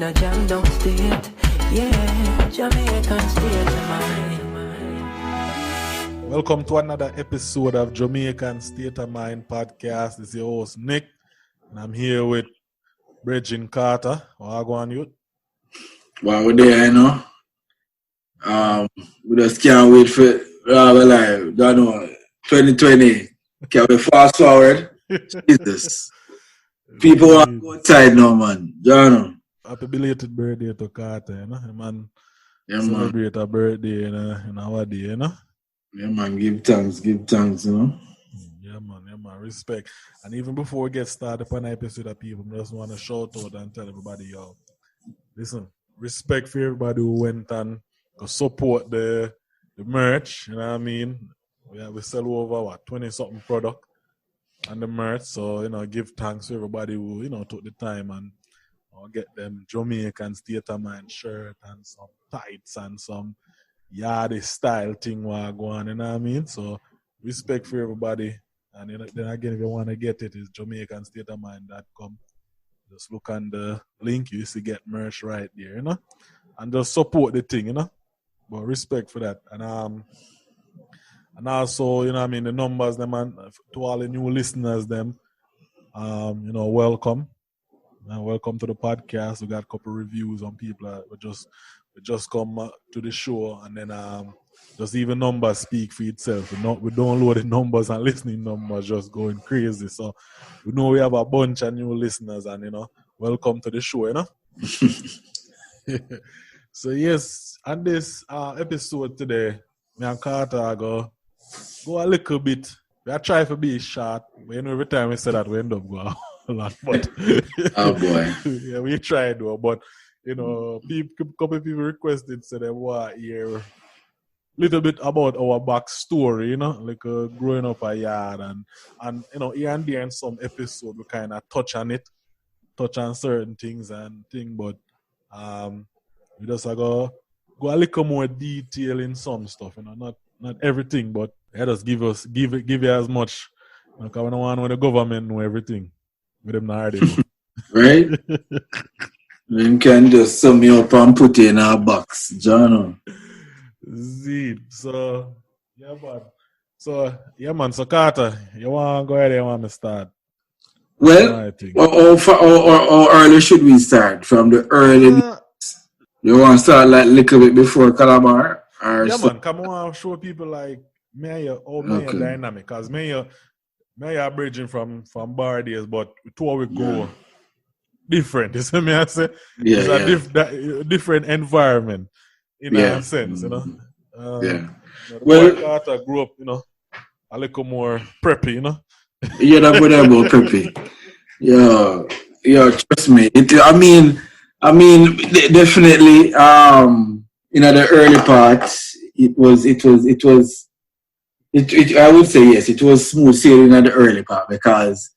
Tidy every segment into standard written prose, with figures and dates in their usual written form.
in a jam down state. Yeah, Jamaican state of mind. Welcome to another episode of Jamaican State of Mind podcast. This is your host Nick, and I'm here with Bridging Carter. How go on, Yute? Well, we're there, you know. We just can't wait for don't know, 2020. Can we fast forward? Jesus. People want to go outside now, man. You know. Happy belated birthday to Carter, you know. Man, Yeah, celebrate a birthday in our day, you know. Yeah, man. Give thanks, you know. Yeah, man. Respect. And even before we get started upon the episode of people, I just want to shout out and tell everybody, yo, listen, respect for everybody who went and support the merch, you know what I mean? We sell over 20-something product and the merch, so, you know, give thanks to everybody who, you know, took the time and get them Jamaican State of Mind shirt and some tights and some yardie style thing while going, you know what I mean? So, respect for everybody. And then again, if you want to get it, it's JamaicanStateOfMind.com. Just look on the link, you used to get merch right there, you know? And just support the thing, you know? But respect for that. And also, you know what I mean, the numbers, them, and to all the new listeners, them, you know, welcome. Welcome to the podcast. We got a couple reviews on people that we just come to the show, and then just even numbers speak for itself. We download the numbers and listening numbers just going crazy. So we know we have a bunch of new listeners, and you know, welcome to the show, you know. So yes, on this episode today, me and Carter go a little bit. We try to be short, but you know, every time we say that, we end up going a lot. But Oh boy. yeah, we tried though. But you know, a couple of people requested so they want to hear a little bit about our backstory, you know, like growing up a yard and you know, here and there in some episode we kind of touch on certain things, but we just go a little more detail in some stuff, you know, not everything, but let us give you as much, because we don't want when the government know everything. With them not already know. Right? We can just sum me up and put it in our box, John. So Carter, you want to go ahead and want to start? Well, or early should we start? From the early. You want to start like a little bit before Calabar? Yeah, man, come on, show people like Mayor dynamic, because Mayor bridging from bar days, but to we go different. You see me? I say it's a different environment in a sense, you know. Well, Carter grew up, you know, a little more preppy, you know. Yeah, that's what about preppy. Yeah, trust me. I mean, definitely. You know, the early parts, it was. I would say yes. It was smooth sailing at the early part because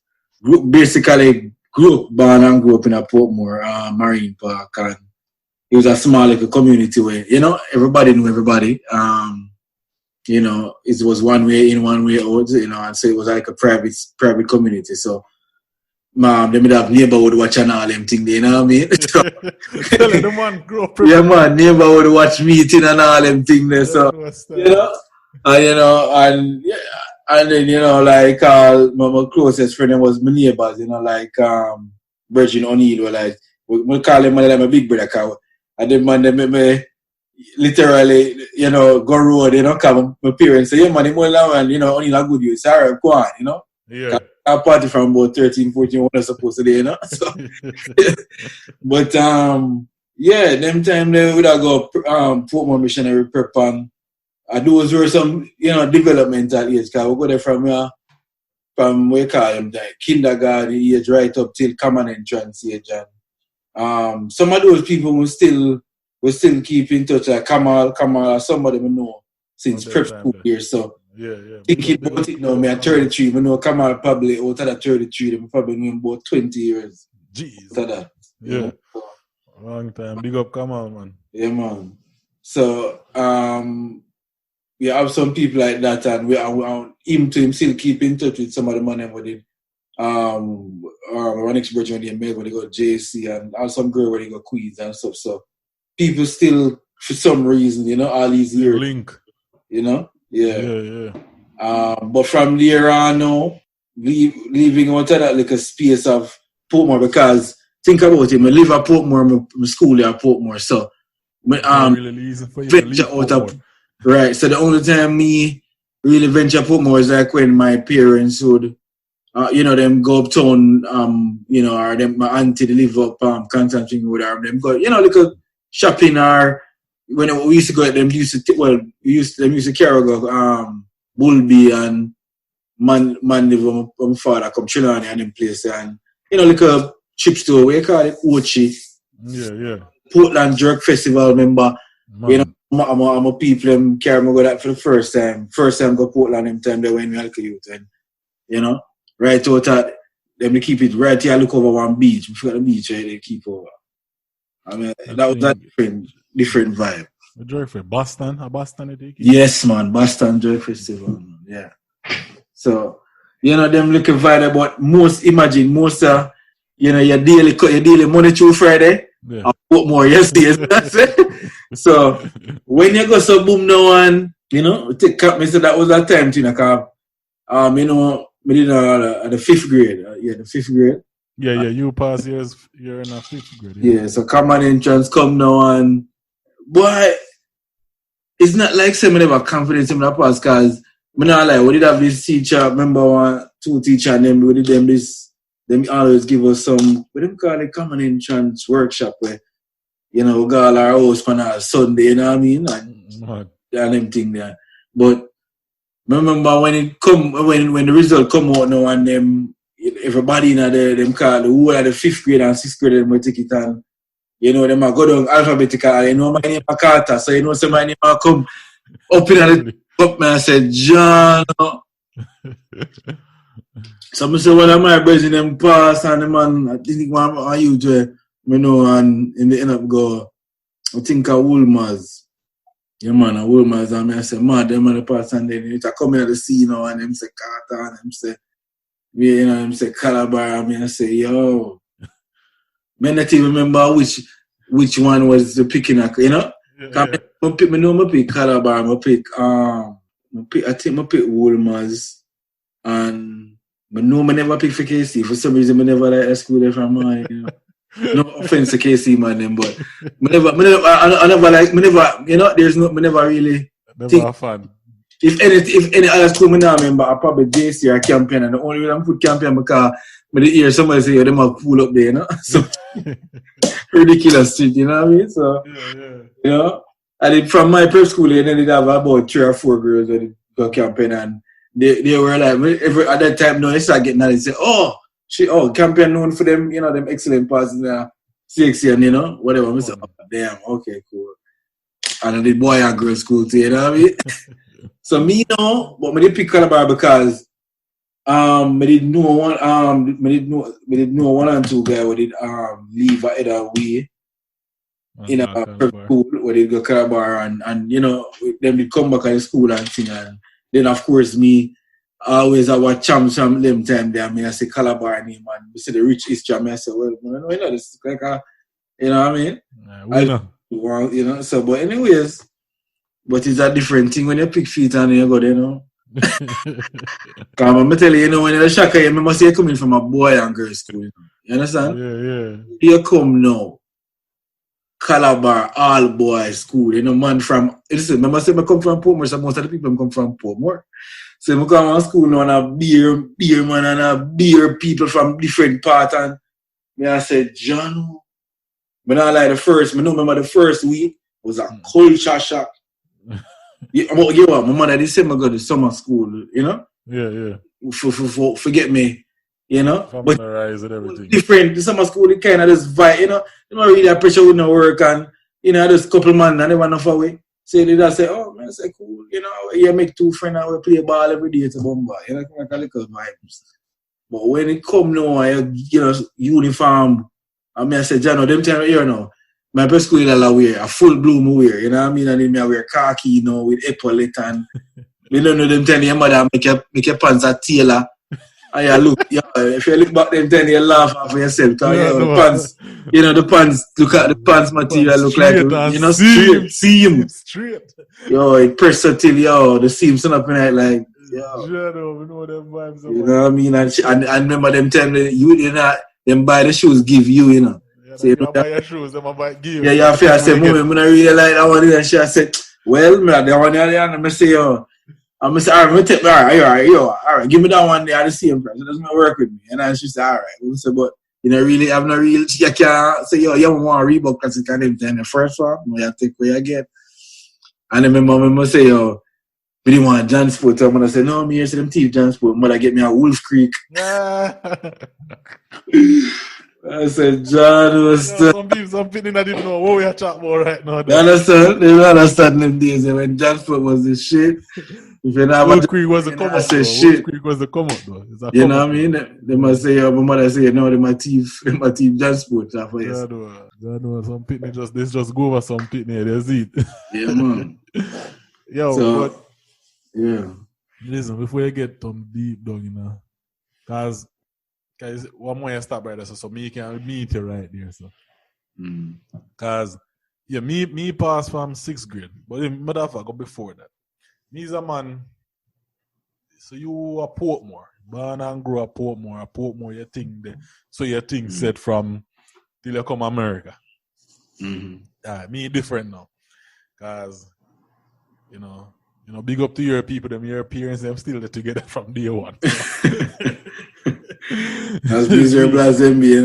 basically born and grew up in a Portmore Marine Park, and it was a small little community where, you know, everybody knew everybody. You know, it was one way in, one way out, you know, and so it was like a private community. So they would have neighborhood watch and all them things, you know what I mean? So, the man grew up. Yeah, man, neighborhood watch meeting and all them things there. So, you know. And then, you know, like my closest friend was my neighbors, you know, like Virgin O'Neill, were like we call him like my big brother, cause and then man they make me literally, you know, go road, you know, cause my parents say, yeah man, and you know, O'Neill a good youth, sorry, go on, you know. Yeah. I party from about 13, 14 when I was supposed to do, you know. So but yeah, them time they would have go Portmore Missionary Prep and those were some, you know, developmental age, because we go there from we call them like kindergarten age right up till common entrance age. And some of those people we still keep in touch, like Kamal, some of them know since prep school years. So thinking about it now, me at 33, we know Kamal probably out of that 33, they probably know him about 20 years. Jeez. That, yeah. Long time. Big up Kamal, man. Yeah, man. So we have some people like that, and we him still keep in touch with some of the money we did Our next bridge when they made when they go JC and also some girl when they go Queens and stuff. So people still, for some reason, you know, all these years, Link. you know, Yeah. But from there on now, leaving out of that like a space of Portmore because think about it, I live at Portmore, my school at Portmore, so Really easy for you to venture leave out Portmore. of right. So the only time me really venture Portmore is like when my parents would. You know, them go uptown, you know, or them my auntie they live up Constantine with her, them go, you know, like a shopping or when we used to go them used to used to carry go Bulby and man live my father come Trinani and them place and you know like a chip store, we call it Ochi. Yeah. Portland Jerk Festival member. Man. You know, I'm a people them carry me go that for the first time. First time go Portland them time they went me Yute and you know. Right out at them they keep it right here. Look over one beach. We forgot the beach right they keep over. I mean that was a different vibe. Joy for Boston, a Boston it Yes, man, Boston Joy Festival. Man. Yeah. So you know them looking vibe, but most you know your daily Monday through Friday. Yeah. I put more yes. So when you go so boom now and you know take cap me so that was that time to you know you know. We did the 5th grade. The 5th grade. Yeah. You pass years. You're in a 5th grade. Yeah. So common entrance come now and boy, it's not like some never confidence in my pass because me not like we did have this teacher. Remember 2 teacher and them we did them this. Them always give us some. What them call it common entrance workshop where you know we got all our house on a Sunday. You know what I mean? And them thing there, but. Remember when the result come out now and them everybody in there them call the whole of the 5th grade and 6th grade them take it and you know them a go down alphabetical you know my name is Carter so you know say my name a come up in the up me I said John so I say one of my brothers in them pass and the man I think one of you to you know and in the end up go I think a Woolmers. Yeah, man, I will, man. I say, man, them on the pass and then you come in at the scene now and them say Carter and them say, you know, them say Calabar. I say, yo, man, I not even remember which one was the picking, you know? Yeah. I pick Calabar, I think I pick Woolmers and I know I never pick for KC. For some reason, I never like school there from mine, you know. No offense to KC man, them, but I never like, you know, there's no, I never really never have fun. If any other school I now remember, I probably JC or Campion, and the only reason I put Campion because I hear somebody say, them are cool up there, you know? So, ridiculous shit, you know what I mean? So, you know, I did from my prep school, and then they have about 3 or 4 girls that go Campion, and they were like, at that time, no, they start getting that, they say, Campion known for them, you know, them excellent passes there. 6 and you know, whatever. I say, damn, okay, cool. And I did boy and girl school too, you know what I mean? So me know, but I did pick Calabar because I didn't know one and 2 guy we did leave either way in a prep school where they go Calabar and you know, them did come back to the school and thing and then of course me always I watch champs from them time there. I say Calabar name and we see the rich history. I say, well, you know, this is like a, you know what I mean? Well, you know, so but anyways, but it's a different thing when you pick feet and you go there, you know. I'm tell you know, when you're shocked, you remember say you're coming from a boy and girl school. You understand? Yeah. You come now. Calabar, all boys school, you know, man from listen, remember say I come from Portmore, so most of the people come from Portmore. So I come to school now and a beer man and a beer people from different parts and I said, John, but I like remember the first week was a culture shock. My mother did say I go to summer school, you know? Yeah. Forget me, you know? Familiarize and everything. Different, the summer school, it kind of just vibe, you know? You don't really have pressure with no work and, you know, just couple man and they want enough away. So they just say, oh, man, I say, cool, you know, you make 2 friends and we play ball every day to Bomba, you know, like a little vibes. But when it come now, you know, uniform, I say, Jano, them time here now, my best school I wear, a full bloom wear, you know what I mean? And then I wear khaki, you know, with epaulet and, you don't know them time your mother make your pants a tailor Yeah, look, yeah, if you look back them then you laugh off yourself. Cause, Yeah, the no. pants, the pants, look at the pants material, look like, Straight and straight, seam. straight. Yo, it pressed till, the seams son up in it, like, yo. Yeah, no, we know them vibes. You know what I mean? And remember them time that you know, them buy the shoes give you, Yeah, So, you buy your shoes, them buy give. Yeah, you have to say, Mom, I'm not really like that one. And she said, well, man, that one there, and I say, yo. I'm going to say, all right, take, all right, give me that one there at the same price. It doesn't work with me. And then she said, all right. We said, but really, I'm not really, you can't say, yo, you don't want a Reebok because it can't even the first one. You have to take what you get. And then my mom say, yo, we didn't want John Sport. So I'm going to say, no, me here, say them teeth John Sport. Mother get me a Wolf Creek. I said, John was some people didn't know what we are talking about right now. You understand? They don't understand them days when John Sport was the shit. If you know Wolf Creek was the come up, though. Wolf Creek was the come up, though. You know what I mean? They must say, my mother say, no, they my teeth John Sport. Yeah, no, some pitney just go over some pitney, they see it. Yeah, man. Yo, so, but yeah. Listen, before you get deep down, because one more you stop right there, so me can meet you right there, so. Because, me passed from 6th grade, but the motherfucker before that. Me's a man, so you are Portmore, born and grow up Portmore, you think there. So your thing set from till you come America. Me different now. Because, big up to your people, your parents, them still together from day one. That's miserable as them be,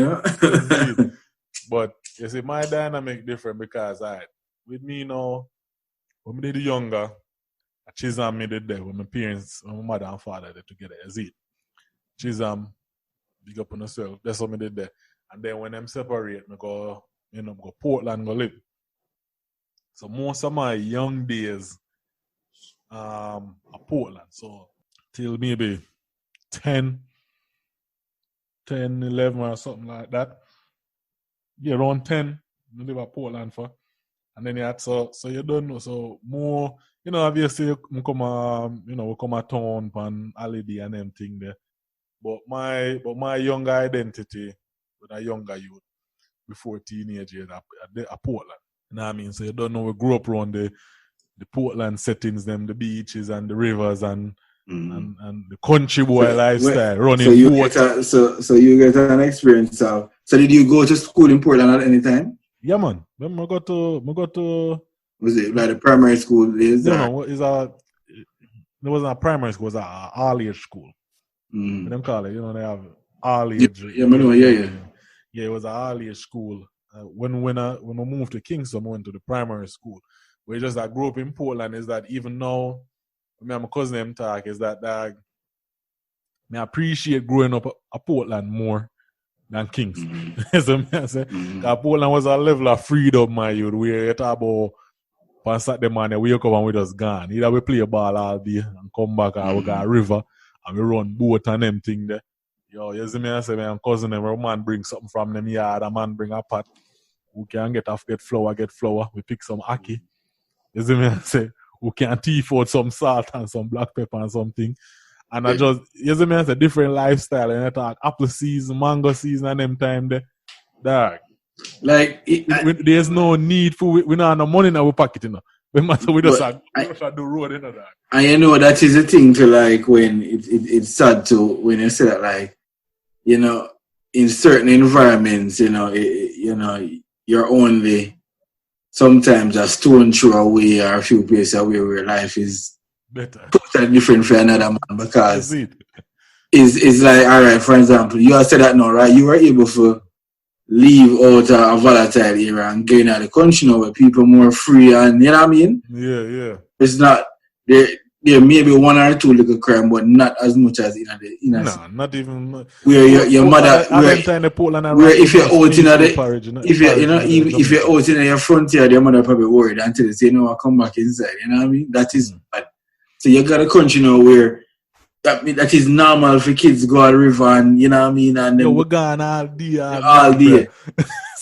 But you see, my dynamic different because with me now, when we did younger, Chisholm me did there when my parents, my mother and father did together. You see, Chisholm, big up on yourself. That's what me did there. And then when them separate, me go Portland, go live. So most of my young days, are Portland. So till maybe 10, 11 or something like that. Yeah, around 10, I live at Portland for. And then you had so you don't know. So more, obviously we come a town pan holiday and them thing there. But my younger identity with a younger youth before teenage years at Portland. You know what I mean? So you don't know we grew up around the Portland settings, them, the beaches and the rivers and the country boy lifestyle, running boats. So you get an experience. So did you go to school in Portland at any time? Yeah, man. Then I go to. Was it like the primary school days? No, there wasn't a primary school. It was a all-age school. Them call it. They have all-age. Yeah, it was an all-age school. When I moved to Kingston, I went to the primary school. Where just I grew up in Portland is that even now, my cousin them talk is that I appreciate growing up at Portland more than Kingston. So I say, Portland was a level of freedom, my youth, where you talk about on Saturday morning, we wake up and we just gone. Either we play a ball all day and come back, or we go a river and we run boat and them thing there. Yo, you see me, I say, my cousin them, a man bring something from them yard, a man bring a pot. Who can get flour, we pick some ackee. You see me, I say, who can teeth out some salt and some black pepper and something. And I just, you see me, it's a different lifestyle. And I talk apple season, mango season, and them time there. Dog. Like, there's no need for, we don't have no money in our pocket, We just do road, dog. And that is the thing to like when it's sad to, when you say that, like, in certain environments, you're only sometimes a stone throw away or a few places away where life is better, totally different for another man, because it's like, all right, for example, you have said that now, right? You were able to leave out a volatile era and gain out of the country now where people more free and, you know what I mean? Yeah. It's not, there may be one or two little crime, but not as much as in the no, not even where your mother where if you're out if you're out in your frontier, your mother probably worried until they say no, I come back inside. You know what I mean? That is bad. So you got a country now where that is normal for kids to go to the river and, you know what I mean, and then we're gone all day.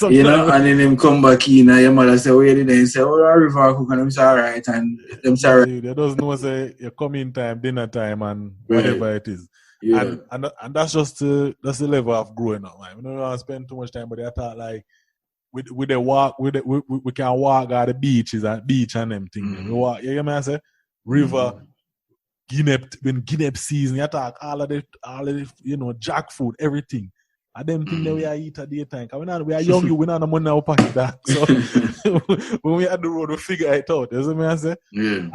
And then them come back in and your mother say, where did they say, oh, the river cook, and them say, all right, and them say, they doesn't know, say, you come in time, dinner time, and whatever it is. Yeah. And that's just that's the level of growing up, man. We don't want to spend too much time, but I thought like with the walk, we can walk at the beaches and beach and them things. We walk, you hear me? I say river, when Guinea season, you talk all of the jackfruit, everything. And them things that we are eat at daytime. We are young, we not no money in our pocket, that. So when we had the road, we figure it out. You see me? I say? Yeah.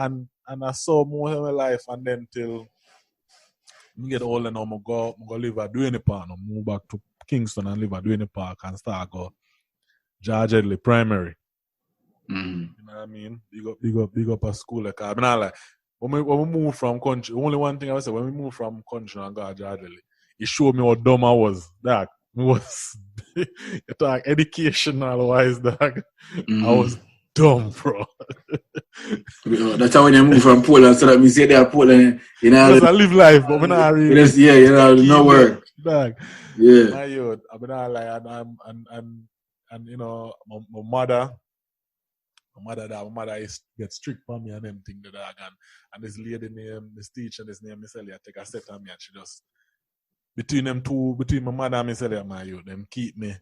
And I saw more of my life, and then till I get older now, I go live at Duane Park, I move back to Kingston and live at Duane Park and start go George Headley Primary. You know what I mean? Big up a school. Like, I mean, like when we move from country, only one thing I would say, when we move from country and go to George Headley, it showed me how dumb I was. Dog. It was educational wise, dog. I was dumb, bro. That's how when you move from Poland, so that means you're there Poland, you know. Because I live life, but when I really, no work. Dog. Yeah. My youth, I mean, I like, and you know, my mother gets strict for me and them thing the dog, and this lady name, this teacher, this name Miss Elliot, take a set on me and she just between my mother and Miss Elliot, my youth, them keep me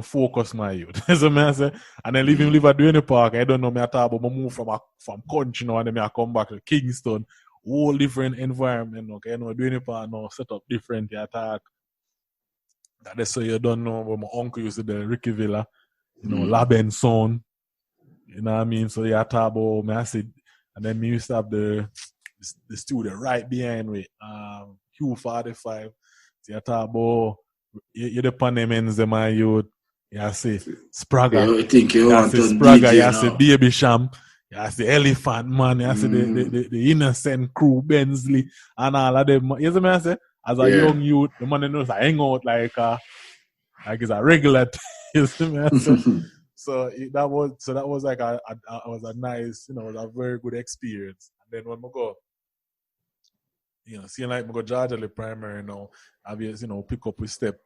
focused, my youth. So I say, and then live at Duane Park. I don't know me at all, but I move from country now, and then I come back to Kingston, whole different environment. Okay, you know, Duane Park now set up different. You attack. That's so you don't know. But my uncle used to be Ricky Villa, you know, Laben son. You know what I mean? So you attack about me. I said, and then me used to have the studio right behind me, Q45. So you attack about. You depend on them, my youth. You see Sprague. You think you want to Sprague. DJ You see Baby Sham. You see Elephant Man. You see the Innocent Crew, Bensley, and all of them. You see me? I say, as a young youth, the man knows I hang out like it's a regular. You see me? I say. So that was like a nice, you know, it was a very good experience. And then when I go, you know, seeing like I go George Headley Primary now, obviously, you know, pick up with step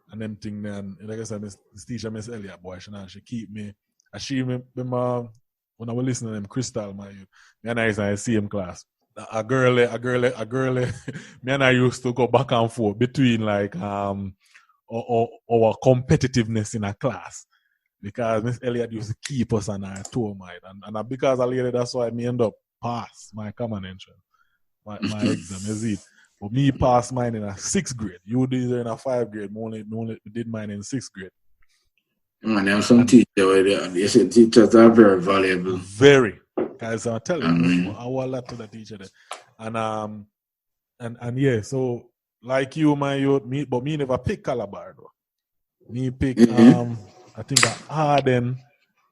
and them thing then. Like I said, this teacher, Miss Elliot, boy, she keep me. And she remember when I was listening to them Crystal, my youth, me and I used to see him class. A girl, me and I used to go back and forth between like our competitiveness in a class. Because Miss Elliot used to keep us on our toe, mate. And because I later, that's why me end up pass my common entrance. My exam, is it? But me passed mine in a 6th grade. You did it in a 5th grade. Me only did mine in 6th grade. Man, there are some teachers where they say teachers are very valuable. Very. Guys, I'll tell you. I want a lot to the teacher there. And yeah, so like you, my youth, but me never pick Calabar though. Me pick I think Arden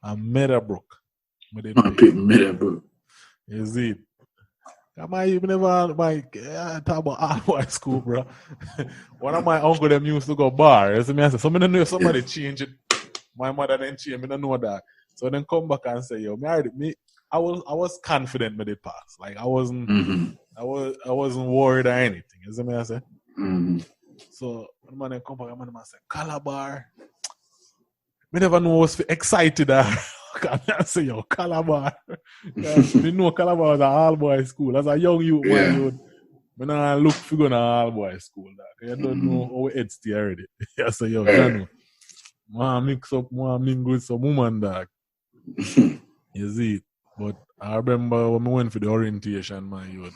and Meadowbrook. I pick Meadowbrook. Is it? I even never talk about all boy school, bro. One of my uncle them used to go bar. So I said, so I don't know if somebody changed it. My mother didn't change. I don't know that. So then come back and say, yo, I was confident with it pass. Like I wasn't worried or anything. You see me I say? So when man come back, man say, Calabar. I never know I was excited. I say, yo, Calabar. We know Calabar was an all-boy school. As a young youth, when I look for going to all-boy school, you don't know how it's stay already. I say, yo, I know. I mix up, I mingle with some woman, dog. You see? But I remember when we went for the orientation, my youth.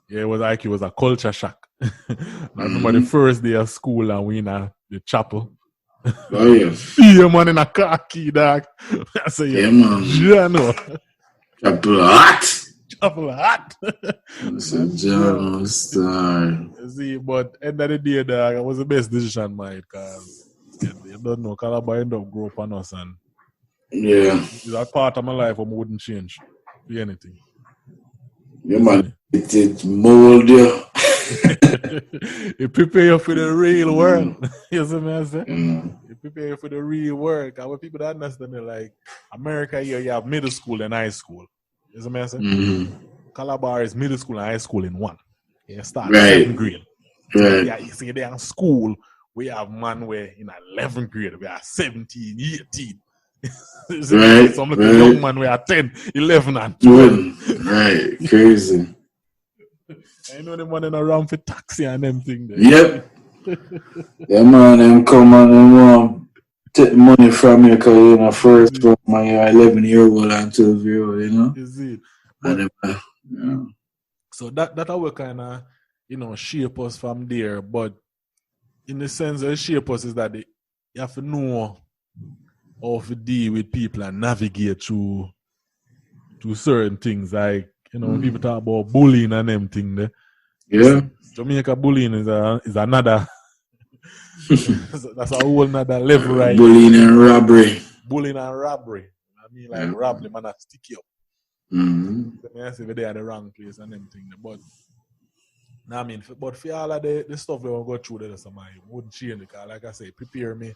Yeah, it was a culture shock. I remember the first day of school and we in the chapel. Oh, yeah. Yeah, man, in a khaki, dog. I say, yeah, man. Jano. Chapel hot. Chapel hot. Jano star. See, but end of the day, dog, it was the best decision, mate, because you don't know, Calabar end up grow up on us, and it's a part of my life I wouldn't change for anything. Yeah, man, it mold you. It prepare you for the real world. You see what I say? It prepare you for the real world. Because when people that understand it, like America here, you have middle school and high school. You see what I say? Calabar is middle school and high school in one. You start 7th grade. Right. Yeah, you see, they're in school. We have man where in 11th grade, we are 17, 18. Right. Some little young man, we are 10, 11, and 12. Right, crazy. I know them running around for taxi and them thing there. Yep. Yeah, man, them come and them want take money from you because you're not first from my 11-year-old and 12-year-old, you know? Is it? And But, yeah. so that will kind of, shape us from there. But in the sense of shape us is that you have to know how to deal with people and navigate through certain things. Like, when people talk about bullying and them thing there. Yeah. Jamaica bullying is another that's a whole another level, right? Bullying and robbery. Bullying and robbery. I mean, like rob them and not stick you up. I say they are the wrong place and them thing. But I mean, but for all of the stuff we will go through there, somebody wouldn't change because, like I say, prepare me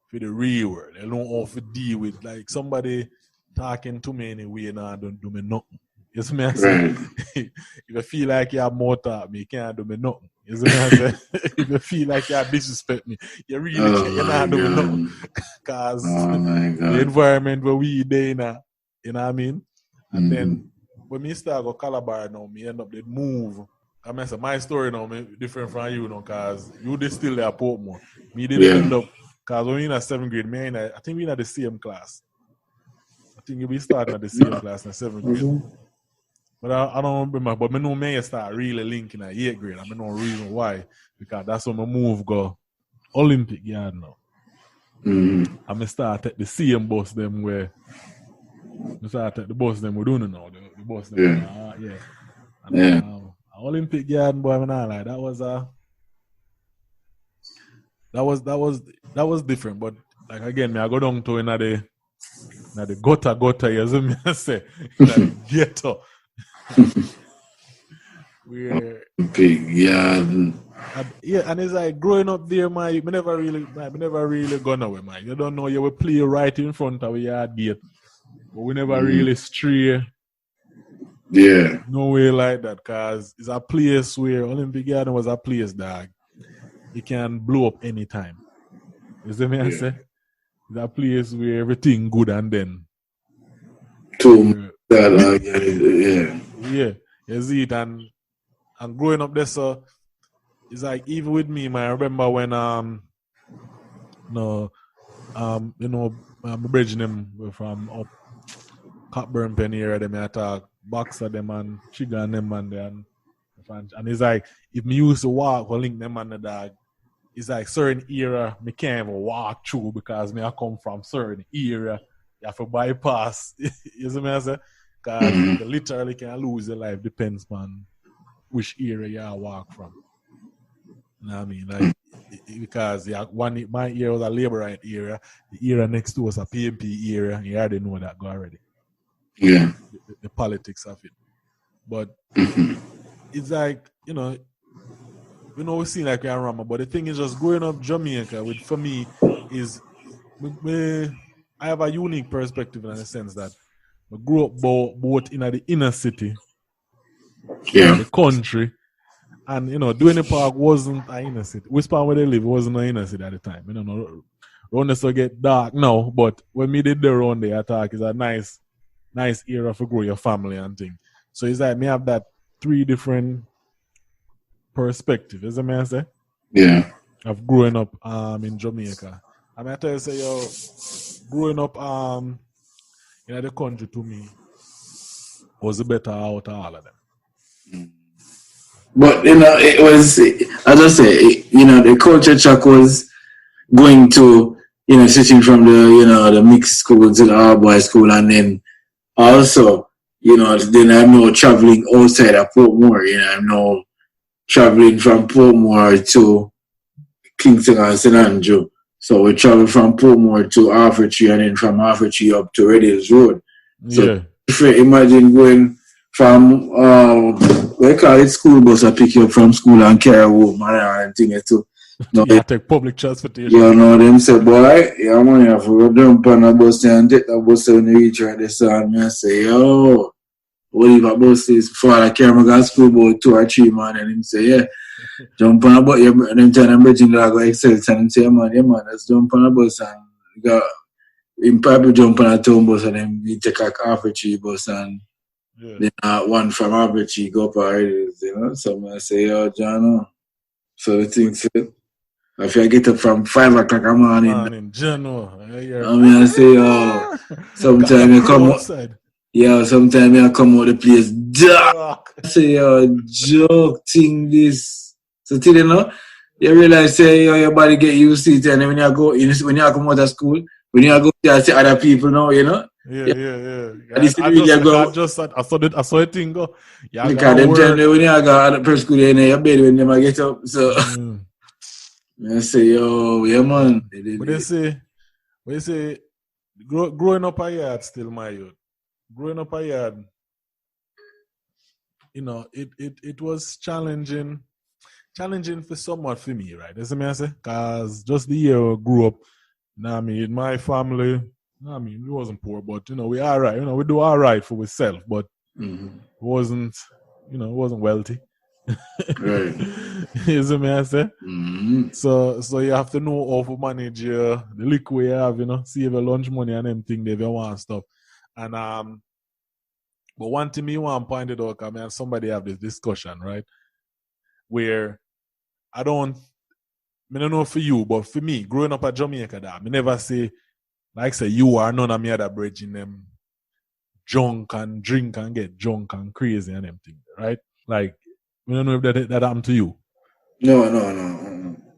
for the real world. I don't know how to deal with like somebody talking to me anyway and I don't do me nothing. You see me I say? Right. If you feel like you have more talk me, you can't do me nothing. You see me I say? If you feel like you disrespect me, you really can't, you're not doing nothing. Because the environment where we there now, you know what I mean? And then when me start go Calabar now, me end up they move. I mean, so my story now me different from you now, cause you they still there at Portmore. Me didn't end up, cause when we in a 7th grade, I think we in the same class. I think we started at the same class in 7th grade. But I don't remember. But I know me start really linking at 8th grade. I mean, no reason why, because that's when my move go Olympic yard now. I start at the same bus them where. I start at the bus them we're doing now. The bus them. And, Olympic yard boy, like that was different. But like again, me I go down to the gutter, you see me I say, in the ghetto. Where big yard. And it's like growing up there, man, we never really gone away, man. You don't know you will play right in front of your yard gate. But we never really stray. Yeah. No way like that, cause it's a place where Olympic Garden was a place that it can blow up anytime. You see me I say? It's a place where everything good and then yeah, you see it and growing up there, so it's like even with me, man, I remember when my bridging them from up Cockburn Penny area, them I talk boxer them and Chiga and them and it's like if me used to walk or link them and the dog, it's like certain era me can't even walk through because me I come from certain era. You have to bypass. You see me I say? Because you literally can lose your life depends on which area you walk from. You know what I mean? Like because my era was a Labourite era, the era next to us a PMP era, you already know that go already. Yeah. The politics of it. But it's like, we seem like we're Rama, but the thing is just growing up Jamaica, for me, is I have a unique perspective in the sense that I grew up both in the inner city, the country, and, Duane Park wasn't an inner city. Whisper where they live wasn't an inner city at the time. Around us get dark now, but when me did the round there, I thought it's a nice era for grow your family and thing. So it's like me have that 3 different perspectives, is that what I say? Yeah. Of growing up in Jamaica. I mean I tell you say growing up in the country to me was the better out of all of them. But it was, as I say, the culture shock was going to, switching from the mixed school to the all boys school, and then also, then I'm no traveling outside of Portmore. I'm no traveling from Portmore to Kingston and St. Andrew. So we travel from Portmore to Arthurtree and then from Arthurtree up to Red Hills Road. So if you imagine going from we call it school bus, I pick you up from school and carry home and things too. Take public transportation. Them say, boy, money have to jump on a bus and take the bus when you reach right this and I say, yo, what if a bus is before I carry my school about 2 or 3 man and him say, yeah, jump on a bus, and then tell them bridging I go excel and him say, man, let's jump on a bus and go him probably jump on a town bus and then we take a Arthurtree bus and then one from Arthurtree go up already. you know. So I say, yo, John, so the thing said, if I get up from 5 o'clock in the morning, in general. I mean, I say, yo, sometimes I come out, yeah, sometimes I come out the place, dark. I say, yo, joke thing this. So till you know, you realize, say, yo, your body get used to it, and then when you go, when you come out of school, when you go there, see other people now, you know. Yeah. I saw it thing go. Because them time when you go at the first school, in your bed when them get up. So I say, yo, yeah, man. But they say, growing up a yard still, my youth. Growing up a yard, you know, it was challenging for somewhat for me, right? That's what I say. Because just the year I grew up, you know what I mean, my family, I mean, we wasn't poor, but you know, we all right. You know, we do all right for ourselves, but wasn't wealthy. Right. You see me I say? Mm-hmm. So you have to know how to manage the liquid you have, you know, save your lunch money and them thing if you want stuff. And but one thing me want to point it out, because I mean, somebody have this discussion, right? Where I don't know for you, but for me, growing up at Jamaica, I never say, like say, you are none of me other bridging them drunk and drink and get drunk and crazy and them things, right? Like, I don't know if that happened to you. No.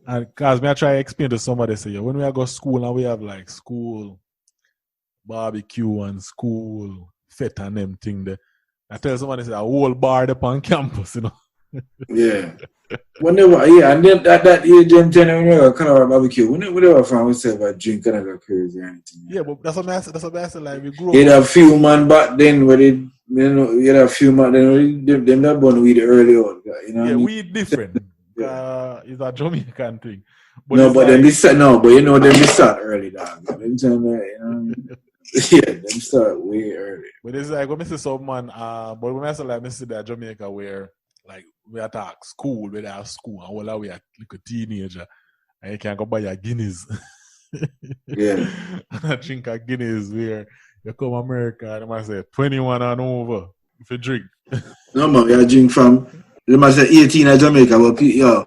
And because I try to explain to somebody, say, when we go to school and we have like school barbecue and school fete and them thing there, I tell somebody, say, a whole bar up on campus, you know. Yeah. Whenever, yeah, and then that age, them time when we go kind of barbecue, whenever find myself a drink and I go crazy or anything. Yeah, but that's what I said. Like we grew up. You had a few man back then where they, you know, you had a few man then them that born weed early on, you know. Yeah, what I mean? weed different. It's a Jamaican thing. But no, but like, then they start but you know them they start early, dog. Them time, you know. Yeah, them start way early. But it's like when I see some man, but when I say like I see that Jamaica where like we attack school, we have school, and all we are like a teenager, and you can go buy your Guinness. Yeah. And I drink a Guinness where you come America and I say 21 and over if you drink. No man, you drink from they must say 18 in Jamaica, but yo,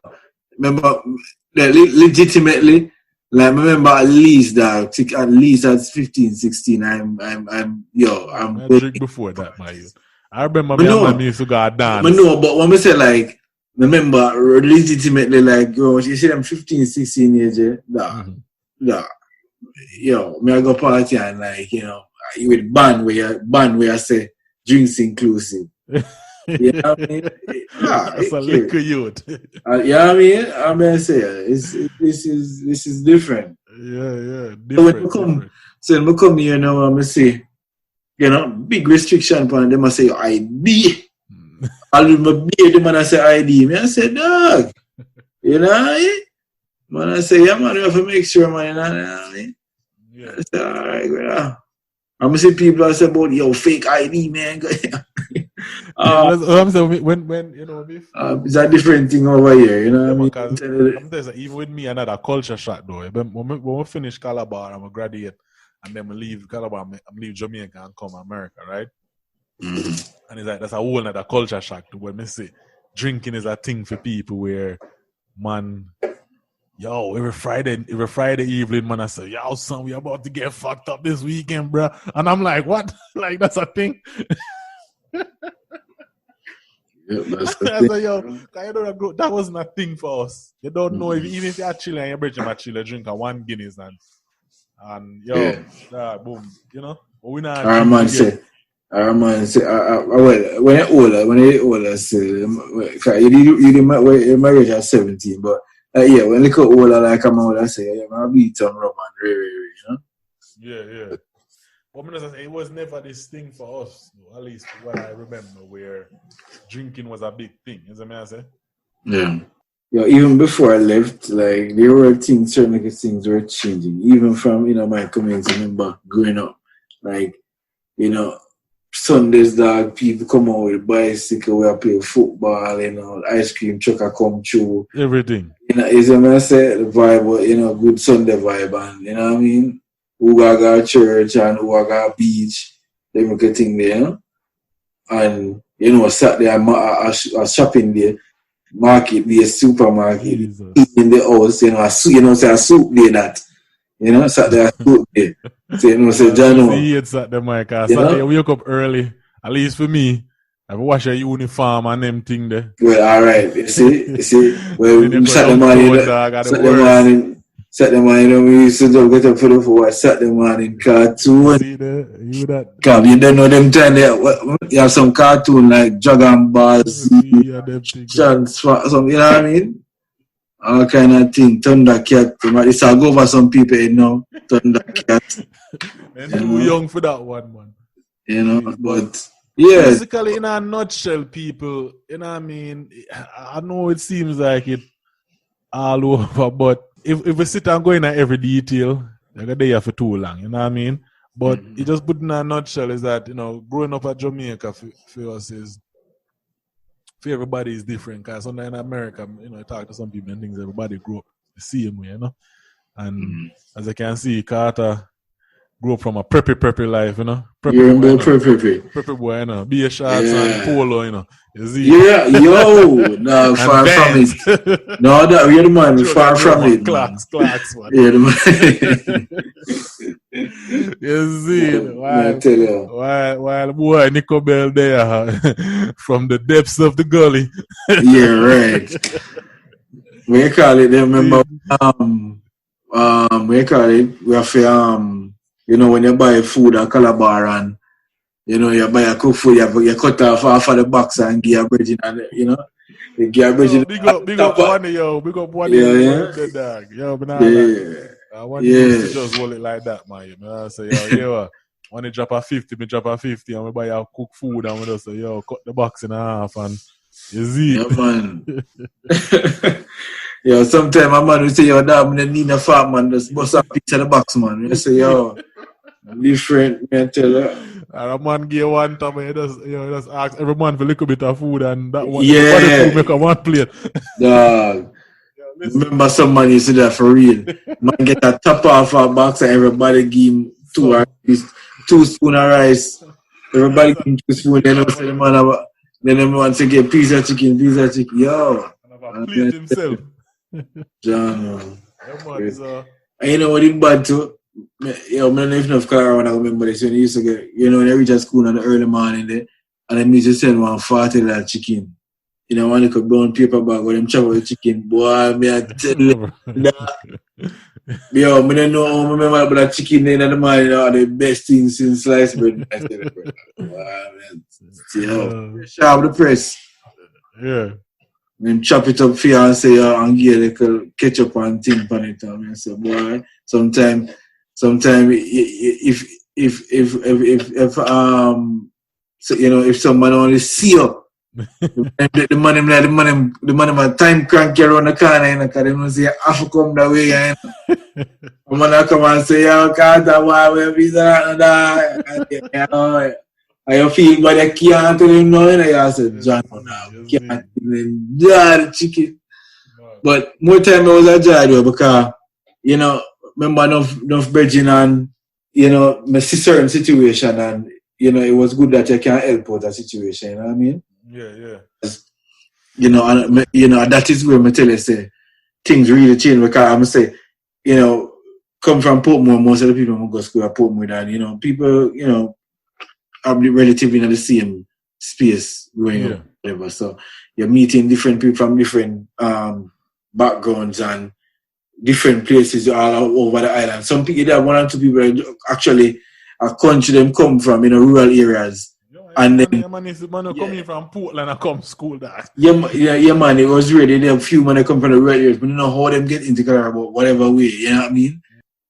remember legitimately, like remember at least at 15, 16, I'm I drink before that, my youth. I remember me and my used to go dance. I know, but when we say like remember legitimately like you see them 15, 16 years, yo, me I go party and like, you know, with band where I say drinks inclusive. You know what I mean? That's a liquor youth. Yeah, I mean I say this is different. Yeah, different. So when I come here now, I'm say, you know, big restriction upon them. I say ID. I'll do my beer. The man I say ID. Me I say dog. You know, man I say yeah man, you have to make sure man. You know what I mean? Yeah. I say alright, well. I'm see people say about yo fake ID man. I'm saying when you know me. It's a different thing over here, you know what I mean? I'm saying even with me another culture shock though. When we finish Calabar, I'm a graduate, and then we leave Calabar, I'm leave Jamaica and come America, right? Mm-hmm. And it's like that's a whole another culture shock to when me say drinking is a thing for people where man. Yo, every Friday evening, man, I say, yo, son, we about to get fucked up this weekend, bro. And I'm like, what? Like, that's a thing? Yep, that's the thing. Like, yo, that wasn't a thing for us. You don't know, even if you're chilling and you're bridging my chill, drink a one Guinness and yo, boom, you know? But we not our man say, well, when you're older, say, you marriage at 17, but yeah, when they go older, like I'm older, I say, yeah, I'll beat some rum and you know? Yeah. But it was never this thing for us, at least what I remember, where drinking was a big thing. You know what I say? Yeah. Yeah, even before I left, like, there were certain things were changing. Even from, you know, my community, remember, growing up. Like, you know, Sundays, dog, people come out with bicycle, we are playing football, you know, ice cream truck come through. Everything. You know, is what I say, the vibe, you know, good Sunday vibe, and you know what I mean? Who got church and who got beach, they make a thing there, you know? And Saturday a shopping day, market day, supermarket, Jesus. in the house, say a soup day that. Saturday a soup day. So, say John. It's Saturday, Mike. Saturday, I wake up early. At least for me, I wash a uniform and them thing there. Well, all right. You see. Well, Saturday morning, we used to just get up for Saturday morning cartoon. See that? You that? Come, you don't know them time there. You have some cartoon like Dragon Ball Z, Transform, some, you know what I mean? All kind of thing. Thundercat. It's a go for some people, Thundercat. And too young for that one, man. But yeah. Basically, in a nutshell, people, you know what I mean? I know it seems like it all over, but if we sit and go in every detail, like a day for too long, you know what I mean? But it just put in a nutshell is that, growing up at Jamaica for us is, for everybody is different. Because sometimes in America, I talk to some people and things, everybody grew up the same way, And as I can see, Carter grew up from a preppy life, You're boy, preppy. Preppy boy, be a shots and polo, You see? Yeah, no, far from it. No, you're the man, far from it. Clarks, man. Yeah, the man. You see, while boy Nico Bell there from the depths of the gully. Yeah, right. We call it, remember, we call it, we have when you buy food at Calabar and you buy a cook food, you cut off half of the box and give a bridging and you give a bridging. Big up one, yo. Big up one, the dog. Yo, I want you to just hold it like that, man. I say, yo, when you drop a 50, me drop a 50, and we buy a cook food, and we just say, yo, cut the box in half, and you see. Yeah, man. Sometimes my man will say, yo, dad, I need a fat man, just bust a piece of the box, man. You say, yo, different, man, tell her. And a man give one time, and just ask every man for a little bit of food, and that one, food make a one plate. Dog. Remember some man used to do that for real. Man get a top off a box and everybody give him two spoons of rice. Everybody give him 2 spoons. Then the man wants to get piece of chicken. Yo. And plate himself. John. And you know what it bad too? I don't know if Clara when I remember this when he used to get, when they reach at school in the early morning there, and then used to send one 40 like chicken. One little brown paper bag where them chop the chicken. Boy, me I tell you that. Yo, I don't know how I remember about that chicken in the morning, the best thing since sliced bread. I tell you, man. Sharp the press. Yeah. Then chop it up for you and say, and give a little ketchup and thing on it. I mean, so boy, sometimes if someone only see you. the man my time crank around the corner, because they don't say I have to come that way. The man come and say, Carter, why we be that? I feel but I can't tell him no, I said, John, can't the chicken. But more time I was a jar because remember enough bridging and my certain situation and it was good that I can help out that situation, you know what I mean? Yeah. That is where I tell you say things really change because I'm say, come from Portmore, most of the people who go to school at Portmore and people, are relatively in the same space growing up, whatever. So you're meeting different people from different backgrounds and different places all over the island. Some people there, 1 or 2 people actually a country them come from rural areas. And then man coming from Portland and come to school that. Yeah, man. It was really there. A few man come from the rural areas, but you know how them get into Canada, but whatever way, you know what I mean?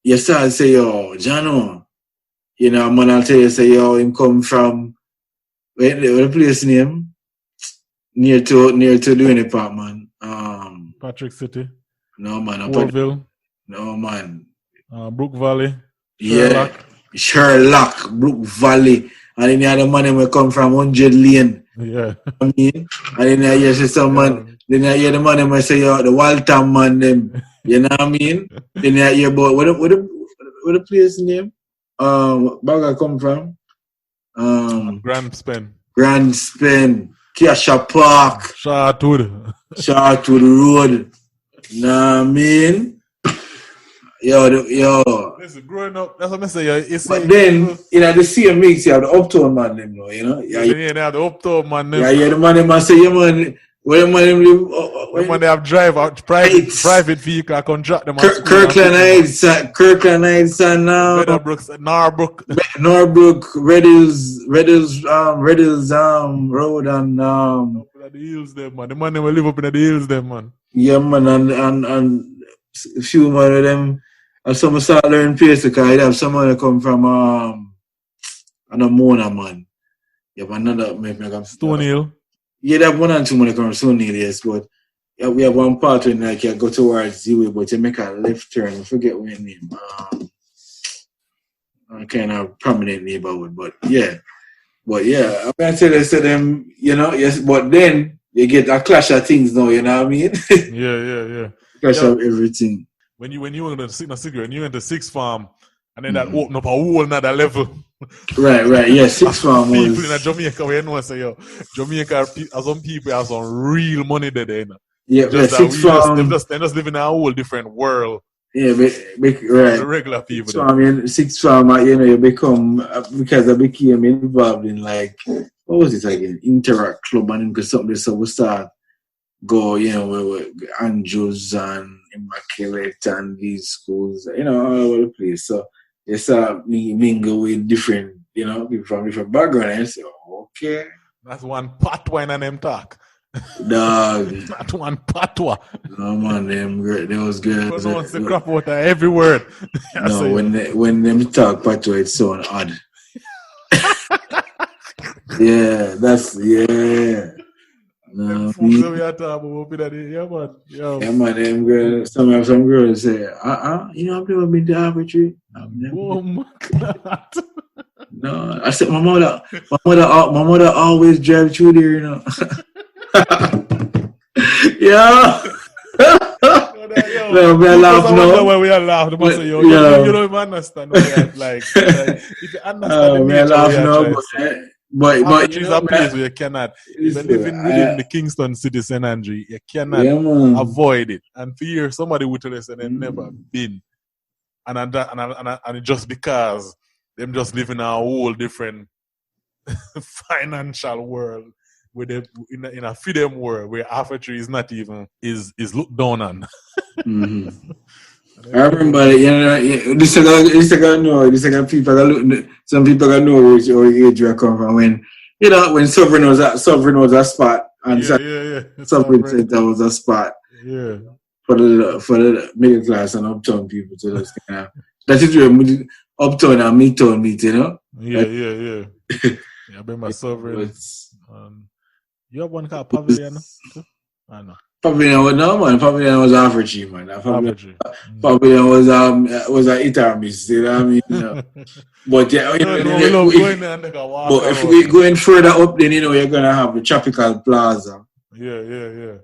You start say, yo, Jano, man, I'll tell you, say, yo, him come from what the place name? Near to doing part, man. Patrick City. No, man. Warville. No, man. Brook Valley. Sherlock, Brook Valley. And then you have the man who come from 100 Lane. Yeah. I mean, and then you hear some man, then you hear the man who say, yo, the Waltham man, them. You know what I mean? Then you hear about, what the place name? Bagger come from? Grand Spen. Grand Spin, Cassia Park, Shortwood. Shortwood Road. Nah, I mean, yo. Listen, growing up, that's what I say. It's But then, the same mix, you have the uptown man, them, Yeah, they have the uptown man. yeah, the man, them say, yeah, man, where the man, them live, when they have drive out private vehicle, I can drop them at school. Kirkland Heights, and Narbrook, Reddles, Road, and up in the hills, them man. The man will live up in the hills, them man. Yeah, man, and a few man of them. And some start learning pace because I have someone that come from Mona, man. You have another maybe Stone Hill. Yeah, that one and two money come from Stone Hill, yes, but yeah, we have one part when like you go towards the way, but you make a left turn. I forget what your name. Kind of prominent neighborhood, but yeah. I'm gonna tell you, them, yes, but then you get a clash of things now, you know what I mean? Yeah. Clash of everything. When you went to cigarette, you went to Sixth Farm, and then that opened up a whole another level. Right. Yeah, Sixth Farm was... People in Jamaica, we know say, Jamaica, some people have some real money there, you know. Yeah, Sixth Farm... They're just living in a whole different world. Yeah, right. The regular people. Sixth Farm, you become... Because I became involved in, like... What was it again? Interact Club, and because something so we start go, with Andrews and Immaculate and these schools, all over the place. So you start mingle with different, people from different backgrounds. And say, okay. That's one patwa in them talk. Dog. That one patwa. No, man, them great. They was good. Because no one's the crap out of every word. No, when them talk patwa, it's so odd. Yeah. No, we are talking about yeah, man. Yeah, man, them girls, some girls say, I've never been to arbitrary. Oh my God. No, I said my mother always drive through there, Yeah. No, we are laughing now. When we are laughing, you don't even understand what we are like. If you understand we are laughing now, but is a place where you cannot, if you're living within the Kingston city, St. Andrew, you cannot avoid it. And for years, somebody would tell us that they've never been. And just because them just live in a whole different financial world, where they in a freedom world where arbitrary is not even is looked down on. Mm-hmm. I remember, this I know. Some people that know which age you come from. When Sovereign was a spot, and Sovereign Center was a spot. Yeah. For the middle class and uptown people to just kind of that is where uptown and midtown meet, Yeah. Yeah, I remember Sovereign. You have one called Pavilion? I know. Pavilion was average, man. Pavilion was a hit or miss, you know what I mean? But but if we going further up, then you're gonna have the Tropical Plaza. Yeah.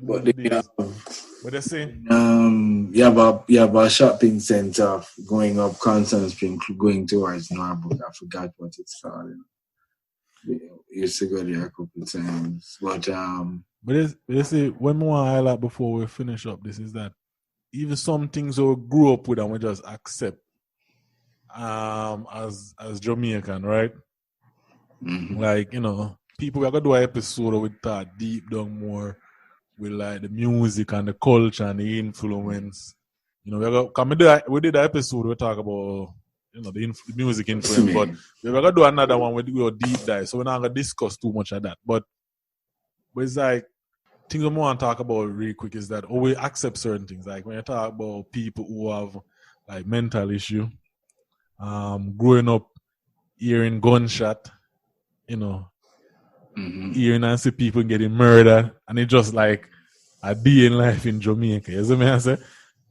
What they say? You have a shopping center going up Constant Spring, going towards Norbrook. I forgot what it's called. We used to go there a couple of times, but they say when we want to highlight before we finish up, this is that even some things we grew up with and we just accept as Jamaican, right? Mm-hmm. Like people are gonna do an episode with that deep down more with like the music and the culture and the influence. We did an episode we talk about the music influence, but we're gonna do another one where we go deep dive. So we're not gonna discuss too much of that. But it's like things I want to talk about really quick is that we accept certain things. Like when you talk about people who have like mental issue, growing up hearing gunshot, hearing and see people getting murdered, and it's just like a day in life in Jamaica. You see what I say?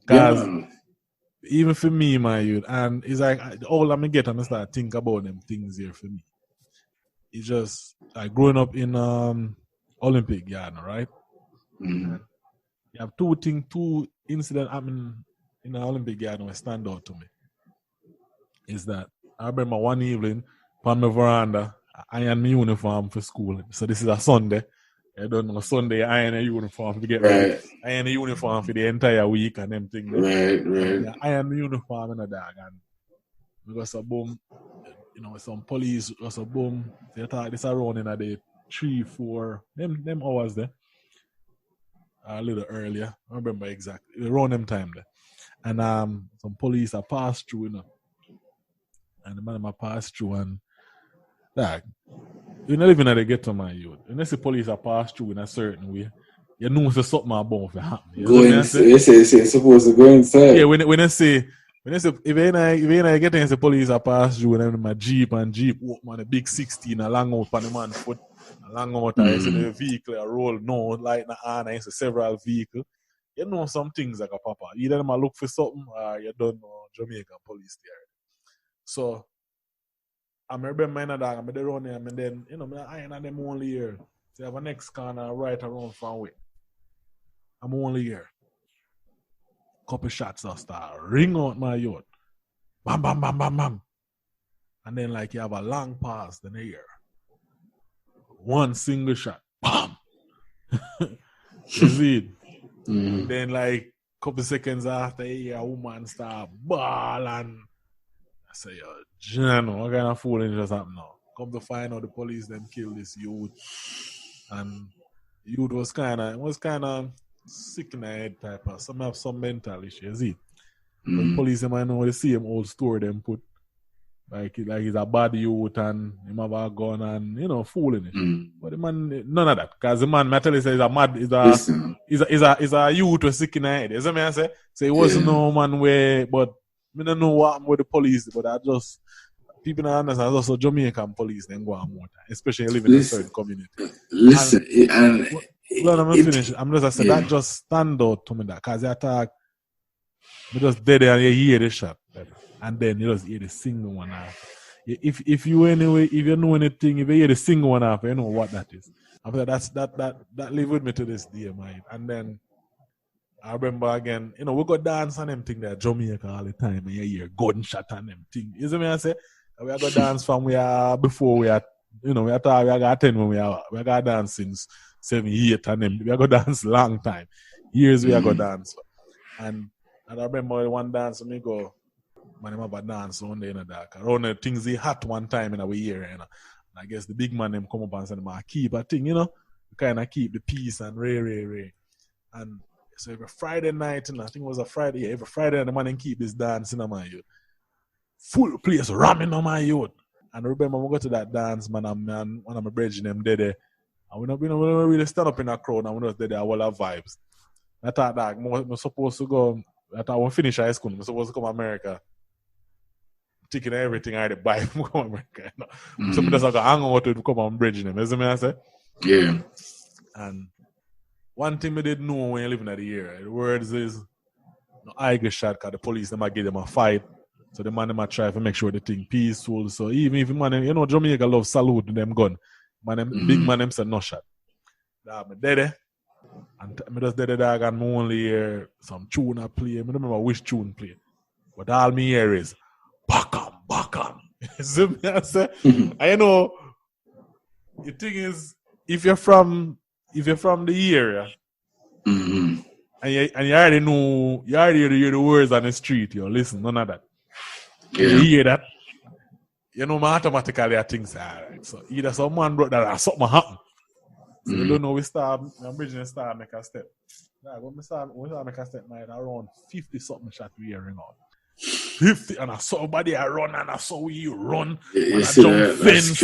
Because even for me, my youth, and it's like all I'm get and I start think about them things here for me. It's just like growing up in Olympic Garden, right? Mm-hmm. You have two incidents happening in the Olympic Garden that stand out to me. Is that I remember one evening on my veranda, I ironed my uniform for school. So this is a Sunday. I don't know, Sunday I iron a uniform to get ready. Right. I iron a uniform for the entire week and them things. Right. I iron my uniform in a dog and we got some boom, some police got some boom. They thought this around in a day 3-4 them hours there. A little earlier. I remember exactly. Around them time there. And some police are passed through, And the man passed through and like you're not even at the ghetto, my youth. Unless the police are passed through in a certain way, you know there's something about to happen. Go inside. It's supposed to go inside. Yeah, when I say if I get in the police are passed through and my Jeep walk man a big 16 along out on the man foot along out I see the vehicle a roll no light na on I see several vehicles. You know some things like a papa. Either them look for something or you don't know Jamaican police there. So I remember my dog, I'm there around there, and then, I ain't them only here. So I have a next corner right around from way. I'm only here. Couple shots just start ring out my yacht. Bam, bam, bam, bam, bam. And then like you have a long pause, then you hear one single shot. Bam! You see it? And then like couple seconds after you hear a woman start bawling. I say, yo, Jano, what kind of fooling just happened now? Come to find out the police them killed this youth. And youth was kind of sick in the head type of, some have some mental issues, see? The police them I know the same old story them put. Like he's a bad youth and him have a gun and, fooling it. But the man, none of that. Because the man, I tell you, he's a youth was sick in the head. You see me I say? So it wasn't no man way, but I don't know what happened with the police, but I just people don't understand. Also, Jamaican police then go on more time, especially living in a certain community. Listen, I'm finished. I'm just saying that just stand out to me that because they attack, you just dead there and you hear the shot, and then you just hear the single one after. If you know anything, if you hear the single one after, you know what that is. After that live with me to this day, man. And then I remember again, we go dance on them thing there, Jamaica all the time, and you hear gunshot on them thing. You see me I say? We go dance from before we are, we got 10 when we got dance since 7, 8 and them. We go dance long time. Years we go dance. And I remember one dance when we go, man, have a dance one day in the dark. Around the things they hot one time in our year, And I guess the big man them come up and say, I keep a thing, we kind of keep the peace and ray. And so every Friday night, and I think it was a Friday, every Friday the man and keep this dance in my youth. Full place ramming on my youth. And I remember we go to that dance, man, and one of my brethren them there. And we don't really stand up in a crowd and we just there all our vibes. I thought that I'm supposed to go, I thought when finish high school, I'm supposed to come to America. Taking everything I had to buy from America. So I just have to hang out with come and bridge them. You see me I say? Yeah. And one thing I didn't know when you living at the area, the words is I get shot because the police them might give them a fight. So the man them might try to make sure the thing peaceful. So even if man, Jamaica love salute them gun. Big man them say no shot. I'm dead. And I just dead dog and I only hear some tune I play. I don't remember which tune play. But all me hear is back on. So I say, I know the thing is if you're from the area, and you already know, you already hear the words on the street, listen, none of that. Yeah. You hear that, automatically I think, alright, so either someone brought that or something happened. So you don't know, I'm bridging start make a step. When we start make a step, around 50 something shot we hearing out. 50, and I saw somebody I run, and I saw you run, and I jump fence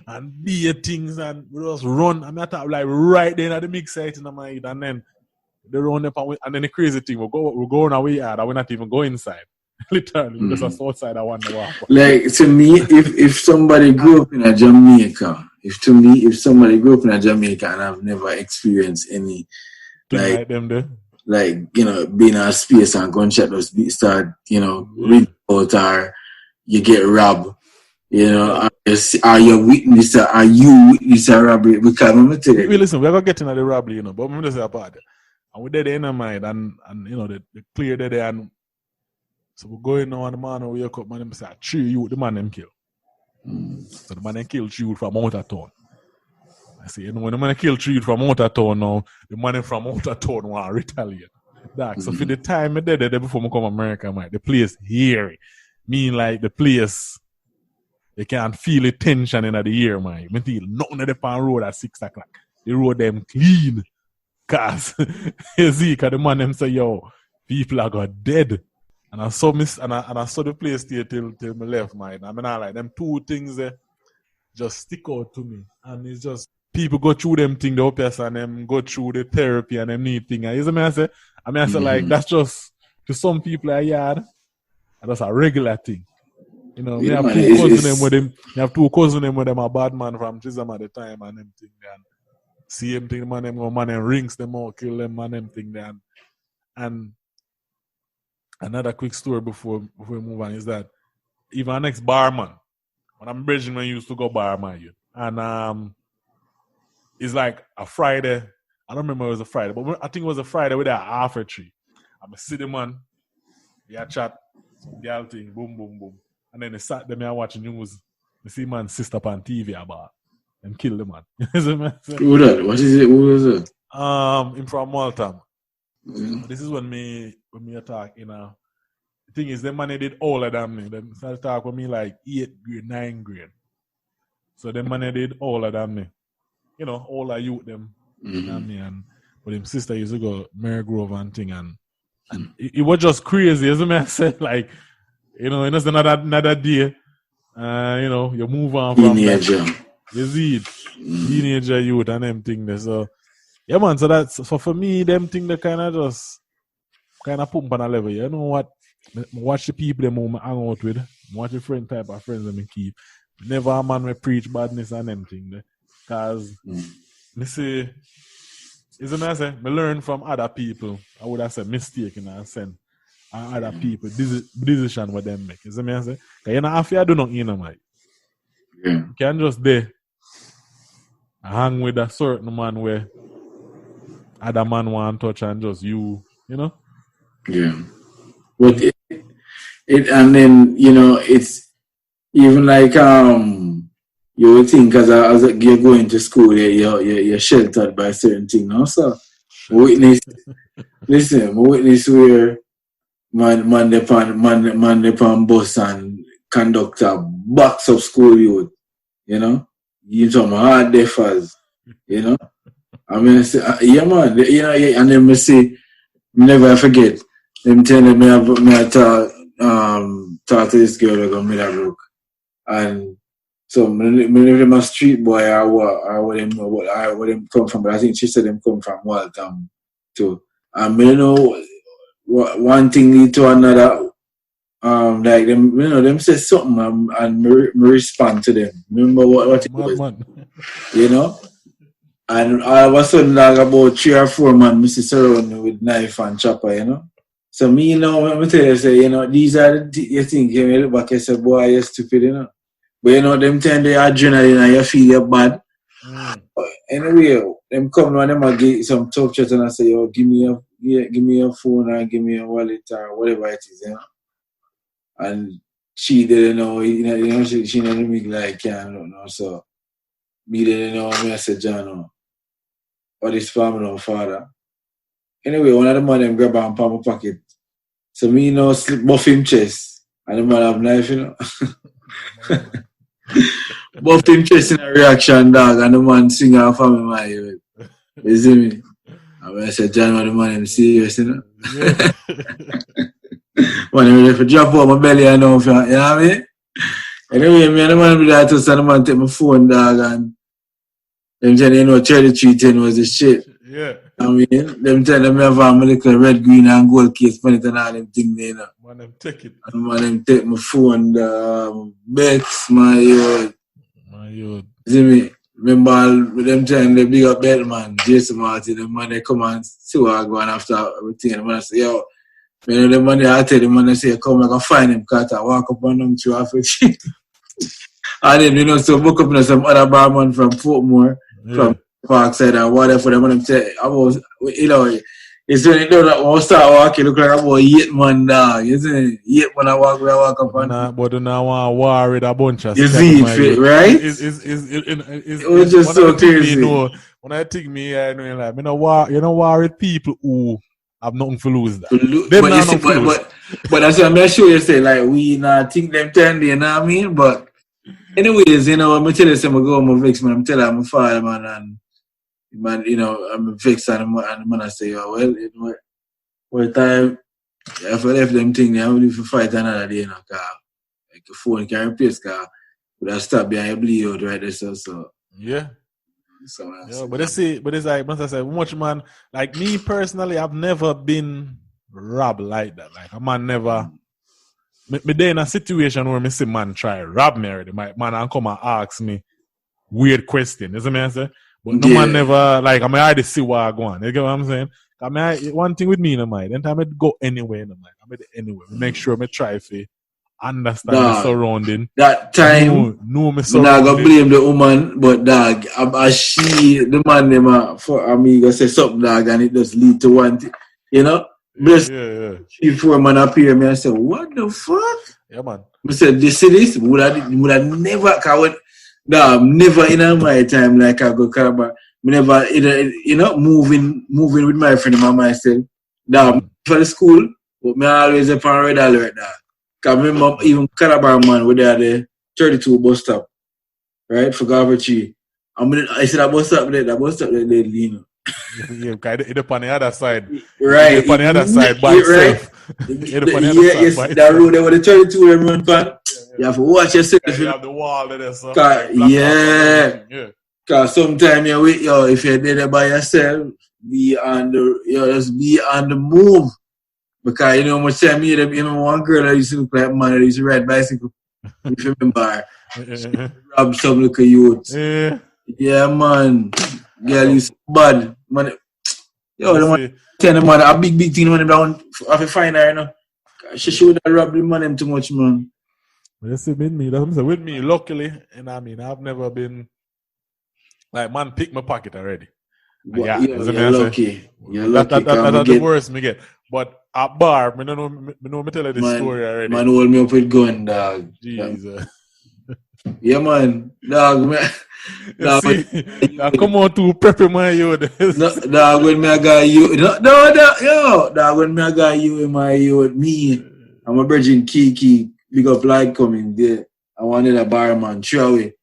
and be things, and we just run. I thought like right then at the mix site in my head, and then they run up, and then the crazy thing, we're going away out, and we're not even go inside. Literally, we're just outside. I want to walk. Like to me, if somebody grew up in a Jamaica, if somebody grew up in a Jamaica and I've never experienced any like them there. Like, being in a space and gunshot just start, ring out or you get robbed, are you witness a robbery? Because I'm tell you. Listen, we're going to get into the robbery, but I'm just say about it. And we did the inner mind and the clear there and So we go in now and the man wake up, man, them say, 3 youth, the man them kill. So the man them kill 3 youth from out of town. I say, you know, when the man kill 3 youth from out of town now, the man from out of town want to retaliate. That. So for the time I did there before I come to America, man, the place here, mean like the place, you can't feel the tension in the air, man. You feel nothing of the pan road at 6 o'clock. The road them clean. Cause you see, cause the man them say, yo, people are got dead. And I saw I saw the place there till my left, man. I mean, I like them 2 things there just stick out to me. And it's just people go through them things, the OPS, and them go through the therapy and them need thing. And you see me, I say like that's just to some people a yard, and that's a regular thing. You know, we have 2 cousins them with them. We have 2 cousins them with them a bad man from Chisholm at the time and them thing there. Same thing, man, them rings them out, kill them, man, them thing there. And another quick story before we move on is that even our next barman, when I'm bridging, when I used to go barman, and it's like a Friday. I don't remember it was a Friday, but I think it was a Friday with that after 3. I'm a city man, yeah, chat, some girl thing, boom, boom, boom. And then they sat there, I watching news. I see man sister on TV about and kill the man. Who that? What is it? Who was it? In from Malta. This is when me attack, you know. The thing is, the man did all of them. Them started talk with me like 8th grade, 9th grade. So the man did all of them. You know, all of youth them. But him sister used to go Mary Grove and thing, and it was just crazy, isn't it? I said, like, you know, it's another day. You know, you move on from teenager. that. You see it. Teenager youth and them thing there. So yeah, man, so for me, them thing they kind of put me on a level. You know what? Watch the people them who I hang out with. Watch the friend type of friends that I keep. Never a man may preach badness and them thing there. Because me say, isn't I say, me learn from other people. I would have said mistake in a sense. And other people, decision what them make. Isn't I say? Because you know, if you do nothing, you know, like, you can't just there hang with a certain man where other man want to touch and just you know? Yeah. But it and then, you know, it's even like you would think as you're going to school, you're sheltered by certain things, no? So witness where man upon bus and conductor box up school youth, you know? You some hard defers, you know? I mean, yeah, man, you know, and then me say, never forget, them telling me I talk to this girl like a Middlebrook. And so, many of them a street boy or where them come from, but I think she said them come from Waltham too. And you know, one thing lead to another. Like them, you know, them say something and me respond to them. Remember what it was, you know? And all of a sudden, like about 3 or 4 man, Mr. surround me with knife and chopper, you know? So me, you know, let me tell you, say, you know, these are the you think, you look back and say, boy, you're stupid, you know? But you know, them time they adrenaline and you feel you're bad. Anyway, them come and them get some tough chat and I say, yo, give me your phone or give me your wallet or whatever it is, you know? And she didn't know, you know, she didn't make like, I don't know, so me didn't know, me I said, John, or this family no father. Anyway, one of the man them grab and palm my pocket. So me, you know, slip buff him chest. And the man have knife, you know. Buff him chest in a reaction, dog. And the man sing off of my head. You see me? And I said, John, the man, I'm serious, you know. When I'm ready for drop out my belly, I know, you know what I mean? Anyway, me and the man be there to send the man take my phone, dog, and them tell you know, cherry tree 10 was the shit. Yeah. I mean, them tell them have a little red, green, and gold case for it and all them things there, you know. Man, them take it. And man, them take my phone, the Bex, my youth. You See me? Remember all them time they big up belt man, Jason Martin, the man they come and see what I go on after everything. And the man say, yo, you know, the man I tell the man they say, come I can find him, cut I walk up on them through traffic. And then, you know, so book up some other barman from Portmore, from Parkside and whatever for them and them say, I was, you know, It's when it does that when I start walking, look like I'm about 8 man dog. You see? 8 man I walk up and But do not want to war with a bunch of you scatty see my it, youth. right? It was just when so I think crazy. me know, when I think me, I know like, you know war with people who have nothing to lose that. Them not nothing to lose. But that's what I'm sure you say, like, we not think them turn, you know what I mean? But anyways, you know, I'm tell you something, I'm a vex, man. I'm telling my father, man, and man, you know, I'm vexed, and the man I say, oh, well, you know what time, if I left them thing, I'm going to fight another day, you know, because like the phone can't replace, because would have stopped behind your bleed out right there, so. Yeah. So, Yeah, but it's like, once I say, much man, like me personally, I've never been robbed like that. Like, a man never, me there in a situation where me see man try rob me already. My man and come and ask me weird question. You see me I say? But no man never, like, I mean, I already see what I go on. You get what I'm saying? I mean, one thing with me in the mind, anytime I go anywhere in the mind, I anywhere, make sure I try to understand the surrounding. That time, no me surrounding. I'm not gonna blame the woman, but dog, as she, the man, them, for me, go say something, dog, and it just lead to one thing, you know? Yeah. Before man appear, me, I said, what the fuck? Yeah, man. I said, this is would I never, never in my time, like I go car, never, you know, moving with my friend and myself. For the school, but me always up on red alert, dog. Because I remember even Calabar man were there at the 32 bus stop, right, for Garbertree. I said that bus stop there, you know. Yeah, it's on the other side. Right. It's on the other side by itself. Yes, that road there with the 32 everyone pan. You have to watch yourself. You have the wall there, so. Yeah. Because sometimes if you're there by yourself, just be on the move. Because you know much time one girl that used to look like man that used to ride bicycle. If you remember. Rob some look at youths. Yeah, man. Girl is bad. Man. The one tell the man a big thing when I have to find her, you know. She should have robbed the man too much, man. You see, with me, luckily, and I mean, I've never been like man pick my pocket already. You're lucky. That's the worst me get. But at bar, me tell you this story already. Man hold me up with gun, dog. Jesus. Yeah, man. Dog, man. Dog, come on to prep my youth. Dog, when me I got you. Dog, when me I got you in my youth, me, I'm a virgin Kiki, big up light coming there. I wanted a barman, sure away.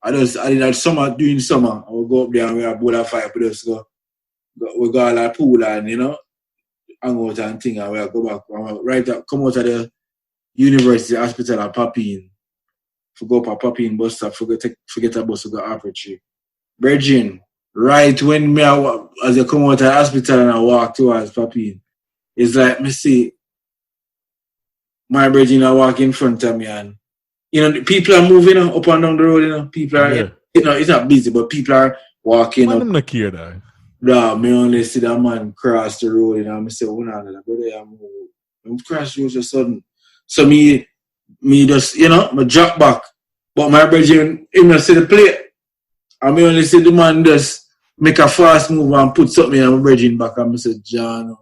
I did that summer, during summer. I would go up there and we have bowl of fire for us. We go all our pool and, you know, hang out and thing, and we'll go back. Come out of the university hospital and pop in. Go up a pop in bus stop, forget a bus to go Arbitrary. Virgin, right when as I come out of the hospital and I walk towards pop in, it's like me see my virgin I walk in front of me and you know people are moving up and down the road, you know. People are you know, it's not busy, but people are walking up. I'm not care that. Nah, me only see that man cross the road, you know. I say, oh no, brother, I'm cross the road so sudden. So me just, you know, I drop back. But my brother, he not see the plate. And me only see the man just make a fast move and put something in my brother back. And I say, John,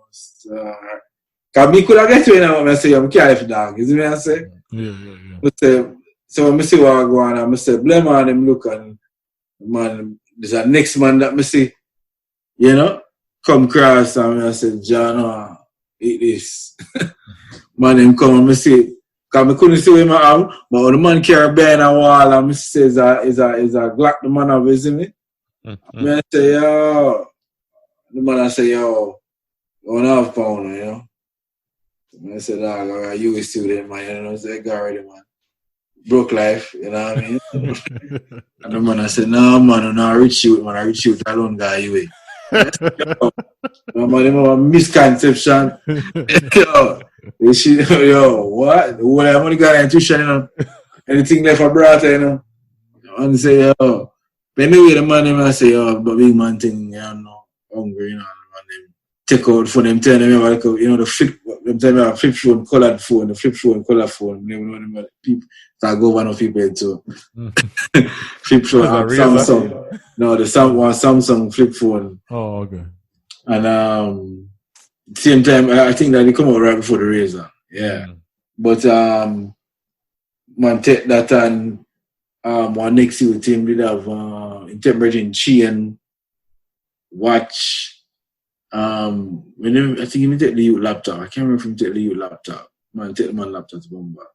because me could have get to it now. I say, I'm careful, dog. You see what I say? Yeah. So I see what I go on. And I say, blame on him, look. And man, there's a next man that I see, you know, come cross. And I say, John, eat this. Man, him come and I say, because I couldn't see him out, but when the man carry behind a wall and I say is a Glock the man of, isn't it? Mm-hmm. I say, yo. The man I say, yo, 1.5 pound, you know. I said, dog, you a student, man, you know, I say, go already, man. Broke life, you know what I mean? And the man I said, no, man, no, I reach you, man, I reach you, I don't guy you. Man, a misconception. Yo, what? Well, I'm only got an intuition, you know. Anything left for brother, you know. And say, yo. But anyway, the man, I say, yo, but big man thing, you know, hungry, you know. And take out for them, tell them, you know, the flip phone, colored phone, the flip phone, color phone. You know, people, that go one of people too. Flip phone, Samsung. No, the Samsung flip phone. Oh, okay. And Same time, I think that they come out right before the Razor. Yeah. But man take that and one next year team did have interpreting chain, watch. When I think he take the youth laptop. I can't remember if he take the youth laptop. Man take the man laptop to bomb back.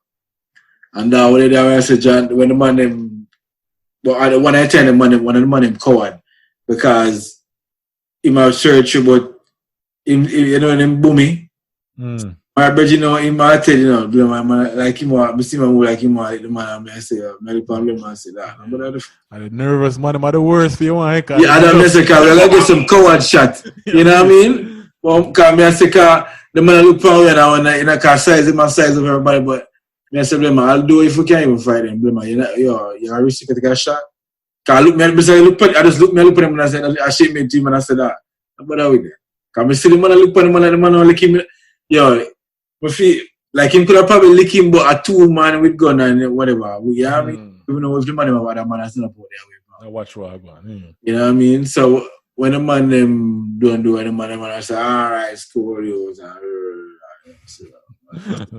And when I said John, when the man them, but when I tell the man, one of the man them coward because he might search but him you know him boomy. My brother, you know, him I tell you know, man, like him, I see him like him, like the man. I say, my problem, I say that. But I'm nervous, man. I'm the worst for you, man. Yeah, I don't mess with car. I get some coward shot. You know what I mean? Well, cause me I say car, the man look power now in a car size, in my size of everybody, but me I say, blame, I'll do it if we can't even fight him. Blame, you know, you're a risk to take a shot. Cause I look me, I look at him and I said, I shake me team and I said that. But that with it. Cause me see the man, I look at him and the man lick him. Yo, I feel like him could have probably lick him, but a 2-man with gun and whatever. You know what I mean? Even though if the man about that man, I still not put there. I watch what I go. You know what I mean? So when the man them don't do it, the man them I say, all right, score yours. I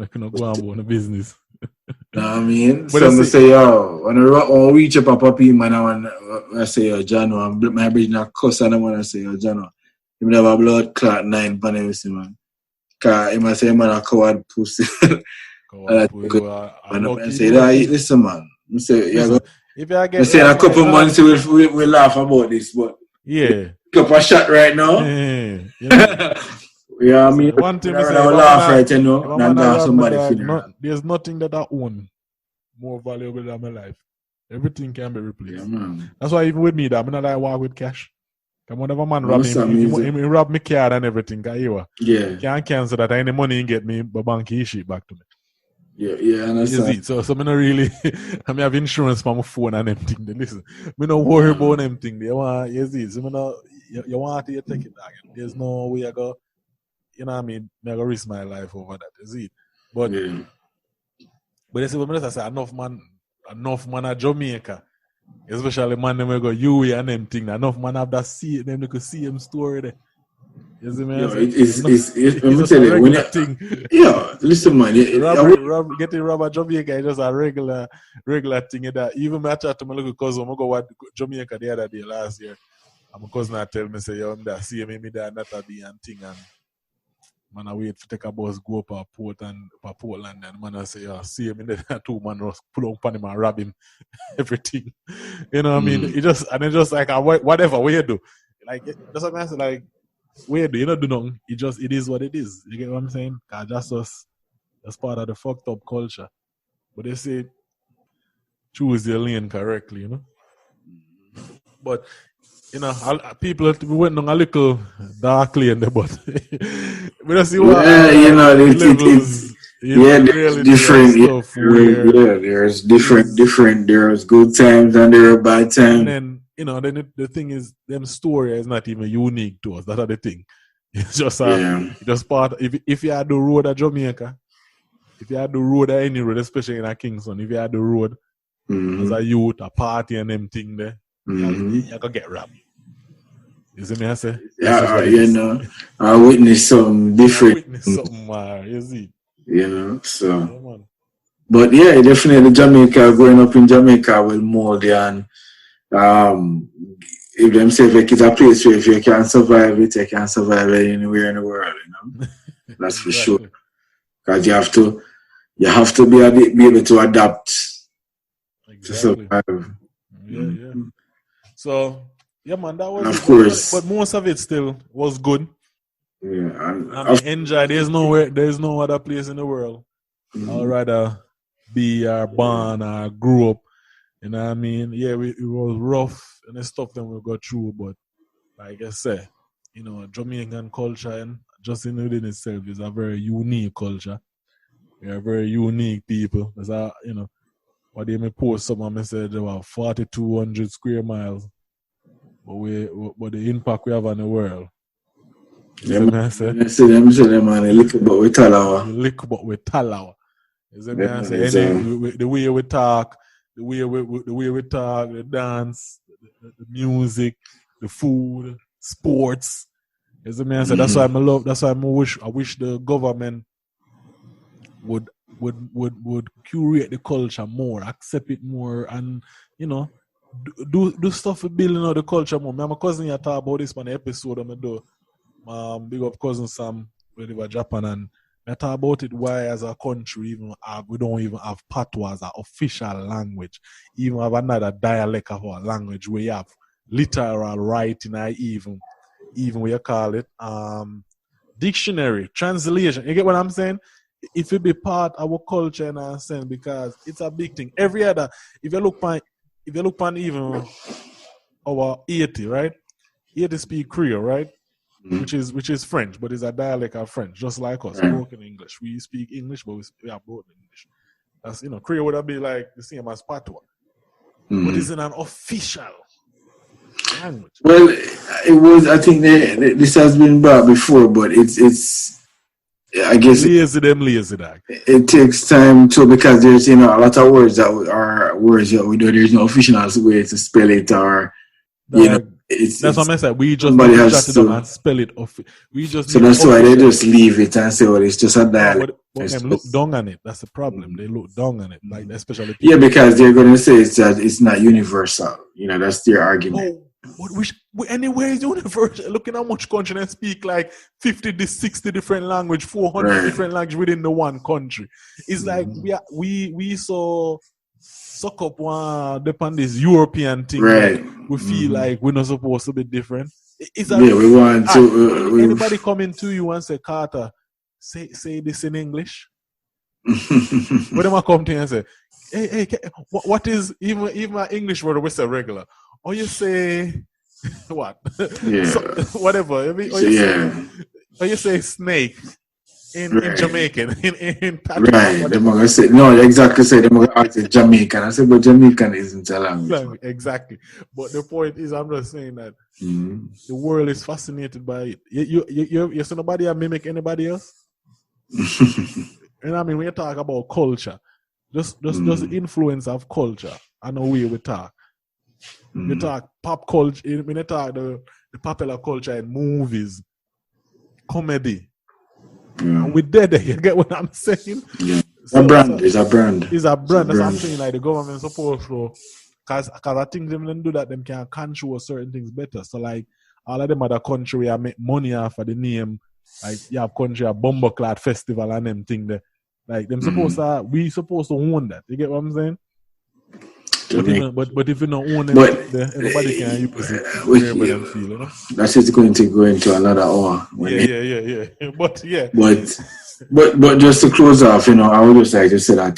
cannot go on the business. You know what I mean? But so I say, yo, when I reach up a puppy, man, I say, yo, Jano, my bridge not cuss and I say, yo, Jano, you never blood clot 9 pan everything, man. Cause he might say, man, a coward pussy. I say, listen, man. I say, yeah, if I get say a couple months we'll laugh about this, but yeah, pick up a shot right now. Yeah, I mean, one thing I laugh right now, not laugh somebody funeral. There's nothing that I own more valuable than my life. Everything can be replaced. Yeah, man. That's why even with me, that I'm not like walk with cash. Come whenever man rob me, he rob me card and everything. Yeah. Can't cancel that. Any money you get me, but bank shit back to me. Yeah, I understand. So me not really. I have insurance for my phone and everything. Listen, me not worry about them thing. You see. So me not. You want to take it back. There's no way I go. You know what I mean? I go risk my life over that. You see. But you see, when I say enough man at Jamaica. Especially man them go Yute and them thing. Enough man have that them they could see him story there. You see me? Let me tell you, when thing. Yeah, listen man. Getting robbed at Jamaica is just a regular thing. That even me I chat to my little cousin, I go what Jamaica the other day last year. And my cousin I tell me say, yo, I'm there, see me there not a day and thing and man, I wait to take a bus, go up a Portland, and man, I say, yeah, see him in there, 2 man pull up on him and rob him, everything. You know what I mean? It's just like, whatever, what you do. Like, that's what I say, like, what you do, you don't do nothing. It is what it is. You get what I'm saying? Because that's part of the fucked up culture. But they say, choose your lane correctly, you know? But, you know, people went on a little dark lane there, but we don't see what you know, levels, there's different. There's different. There's good times and there are bad times. And then, you know, then the thing is, them story is not even unique to us. That's the thing. It's just just part. If you had the road at Jamaica, if you had the road at any road, especially in a Kingston, if you had the road as a youth, a party and them thing there, you can get robbed. You see me, I say? You know, I witnessed something different. You see? You know, so. But yeah, definitely Jamaica, growing up in Jamaica will mold you and if them say like it's a place where if you can survive it, you can survive it anywhere in the world, you know. That's for sure. Because you have to be able to adapt to survive. Yeah. So yeah, man, that was and of course. But most of it still was good. Yeah, and enjoy. There's no other place in the world I'd rather be or born or grew up. You know what I mean? Yeah, it was rough and the stuff that we got through, but like I said, you know, Jamaican culture and just within itself is a very unique culture. We are very unique people. There's you know, what they may post someone said there were 4,200 square miles. But the impact we have on the world. Them man, lick about with Talawa. Lick about with Talawa. The way we talk, the way we talk, the dance, the music, the food, sports. As the man said, that's why I wish the government would curate the culture more, accept it more, and do stuff for building out the culture more. My cousin here talk about this on the episode I'm do. Big up cousin Sam, we live in Japan, and I talk about it why as a country we don't even have patois as an official language. Even have another dialect of our language where you have literal writing, even what you call it, dictionary, translation. You get what I'm saying? It will be part of our culture in a sense because it's a big thing. Every other, if you look on even our Yute, right? Yute speak Creole, right? Mm-hmm. Which is French, but it's a dialect of French, just like us, spoken English. We speak English, but we are both English. That's Creole would be like the same as patois, but it's in an official language. Well, it was. I think this has been brought before, but it's. I guess lazy dog. It takes time to because there's a lot of words that are words that we do. There's no official way to spell it or that's what I said. We just somebody has to and spell it off. We just so that's why they just leave it and say, "Well, it's just a dialect." But them look down on it. That's the problem. They look down on it, like especially people. Yeah, because they're going to say it's not universal. That's their argument. Anywhere is universal. Looking how much country and speak like 50 60 different language, 400 different language within the one country. It's like we so suck up one upon this European thing. Right. We feel like we're not supposed to be different. We want to. Anybody coming to you and say, Carter, say this in English? When them come to you and say, hey, what is even my English word we say regular? Or you say what? Yeah. Whatever. Or you say snake in Jamaican in right. They're gonna say no, exactly. Say they're gonna ask Jamaican. I said, but Jamaican isn't a language. Exactly. But the point is, I'm just saying that the world is fascinated by it. You see nobody mimic anybody else. And I mean, when you talk about culture, just the influence of culture and the way we talk. You talk pop culture, when you talk the popular culture in movies, comedy. And we're dead. You get what I'm saying? Yeah. It's a brand. It's a brand. That's what I'm saying. Like the government supposed to, because I think them do that, them can control certain things better. So like all of them other country where I make money off of the name, like you have country a Bumbleclad festival and them thing there. Like them we supposed to own that. You get what I'm saying? But if you don't own it, everybody can use it. That's just going to go into another hour. Yeah. But just to close off, I would just like to say that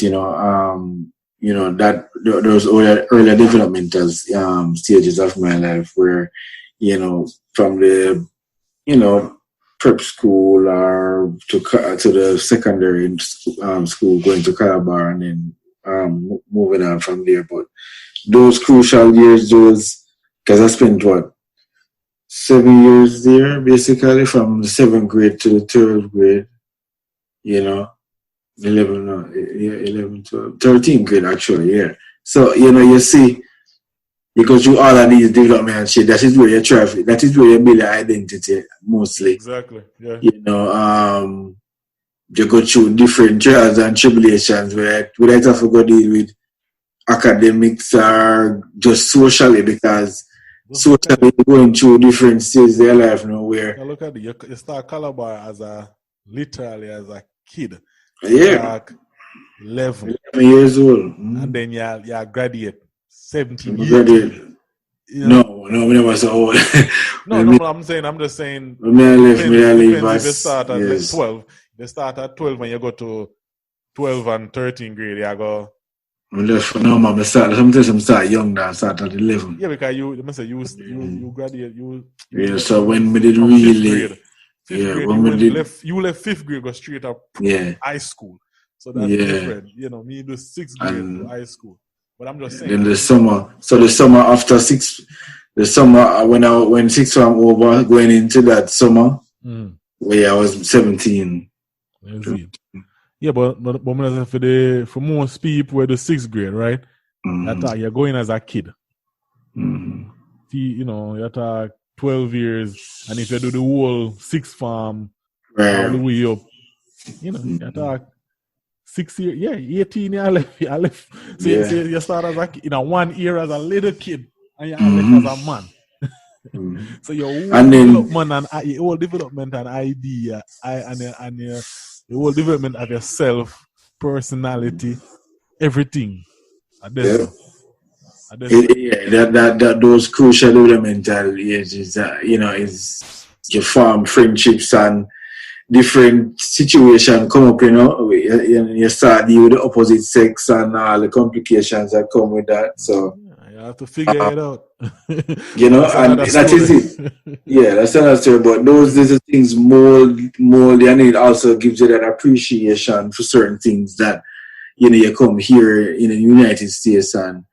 that those earlier developmental stages of my life where from the prep school or to the secondary school, going to Calabar and then moving on from there. But those crucial years, because I spent 7 years there, basically from the 7th grade to the 3rd grade, 11, 12, 13th grade actually, yeah. So, you see, because you all of these development shit, that is where you traffic, that is where you build your identity mostly. Exactly, yeah. You go through different trials and tribulations where you have to go deal with academics or just socially, because socially you're going through different stages of their life now where look at it, you start Calabar literally as a kid. Yeah. Like 11 years old. And then you graduate 17 years. No, we never so old. I'm just saying if they start at 12. They start at 12 when you go to 12 and 13 grade, you go. No, sometimes I'm start young now, start at 11. Yeah, because you graduate, so when we did really, you left 5th grade, go straight up high school. So that's different. Me do 6th grade to high school. But I'm just saying. Then the summer after 6, the summer when 6th form over, going into that summer, where I was 17. Yeah, but for most people were the 6th grade, right? You're going as a kid. Mm-hmm. You talk 12 years, and if you do the whole 6 farm all the Right. way up, you know, you talk 6 years, 18 years left. So Yeah. you start as a 1 year as a little kid, and you Mhm. left as a man. Mhm. So your whole And then- development and idea, and your whole development of yourself, personality, everything. Yeah. I just That those crucial developmental ages, is you form friendships and different situation come up, you start deal with the opposite sex and all the complications that come with that. So, you have to figure it out. That's and another that is story. it. Yeah, that's another story. But those little things mold, and it also gives you that appreciation for certain things that, you come here in the United States and,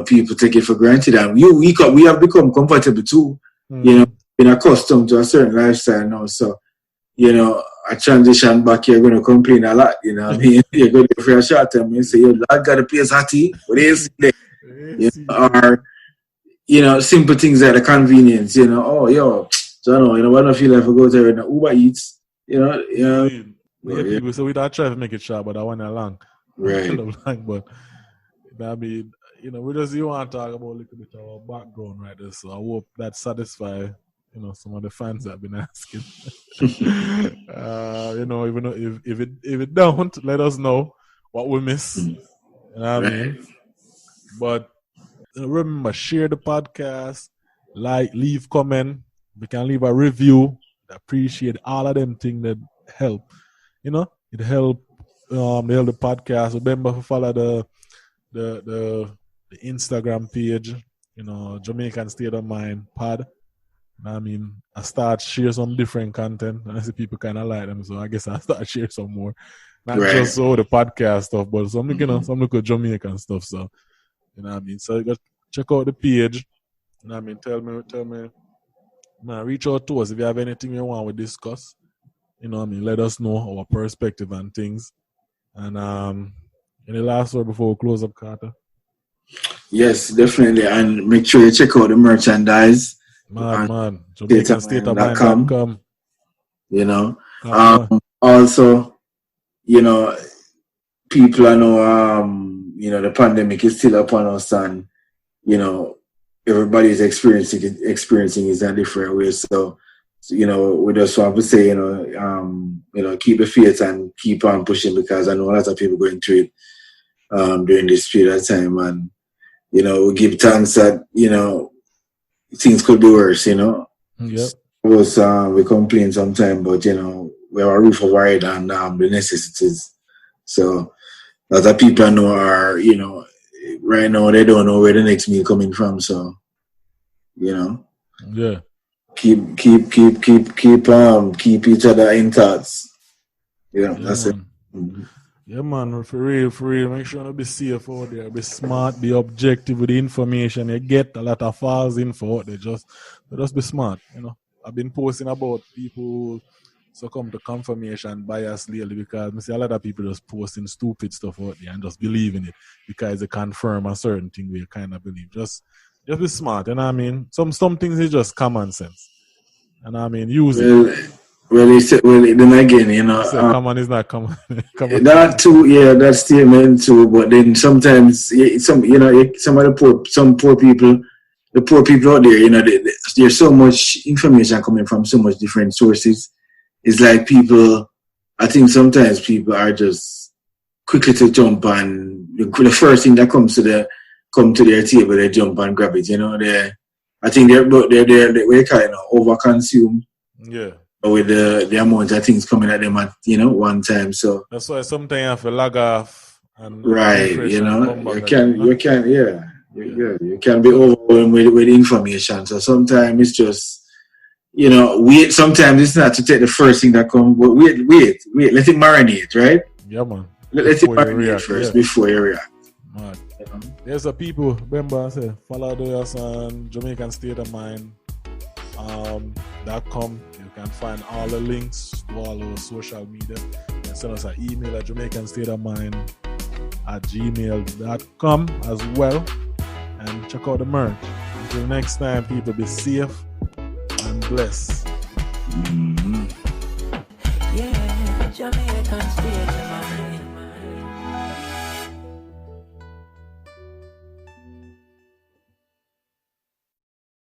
people take it for granted. And we have become comfortable too, been accustomed to a certain lifestyle now. So, a transition back here, going to complain a lot. You know what I mean? You're going to for a short time and say, yo, I got a place hatty, but it's or, simple things like the convenience, oh, yo, so I don't feel like I go there and Uber Eats, Yeah, yeah. people. So we don't try to make it sharp, but I want it long. Right. But I mean, we just you want to talk about a little bit of our background right there. So I hope that satisfy some of the fans that have been asking. Even though if it don't, let us know what we miss. You know what I mean? But remember, share the podcast, leave comment. We can leave a review. I appreciate all of them things that help. It help the podcast. Remember to follow the Instagram page, Jamaican State of Mind pod. I mean, I start share some different content, and I see people kind of like them, so I guess I start share some more, not just all the podcast stuff, but some some look at Jamaican stuff. So you know what I mean. So you got check out the page. You know what I mean. Tell me, man. Reach out to us if you have anything you want to discuss. You know what I mean. Let us know our perspective and things. And any last word before we close up, Carter? Yes, definitely, and make sure you check out the merchandise. Man. JamaicanStateOfMind.com. Also, people I know, the pandemic is still upon us, and everybody's experiencing it in a different way. So, we just want to say, keep the faith and keep on pushing, because I know a lot of people going through it during this period of time, and we give thanks that things could be worse. Yep. We complain sometimes, but we have a roof over our head and the necessities. So a lot of people I know are right now they don't know where the next meal coming from. So yeah, keep each other in thoughts. That's it. Mm-hmm. Yeah, man, for real. Make sure to be safe out there. Be smart, be objective with the information. You get a lot of false info out there. Just be smart, I've been posting about people succumb to confirmation bias lately, because I see a lot of people just posting stupid stuff out there and just believing it because they confirm a certain thing we kind of believe. Just be smart, you know what I mean? Some things is just common sense. And I mean, use it. Then again, common is not common. That too, that statement too. But then sometimes, some of the poor people out there, there's so much information coming from so much different sources. It's like I think sometimes people are just quickly to jump on the first thing that comes to their table, they jump and grab it. I think they're kind of overconsume. Yeah. With the amount of things coming at them at one time, so that's why sometimes you have to log off and right, you can be overwhelmed with information. So sometimes it's just wait. Sometimes it's not to take the first thing that comes, but wait, let it marinate, right? Yeah, man. Let it marinate first before you react. Man. There's a people. Remember, I said follow us on Jamaican State of Mind. .com. You can find all the links to all our social media. You can send us an email at JamaicanStateOfMind@gmail.com as well. And check out the merch. Until next time, people, be safe, bless. Yeah, Jamaicans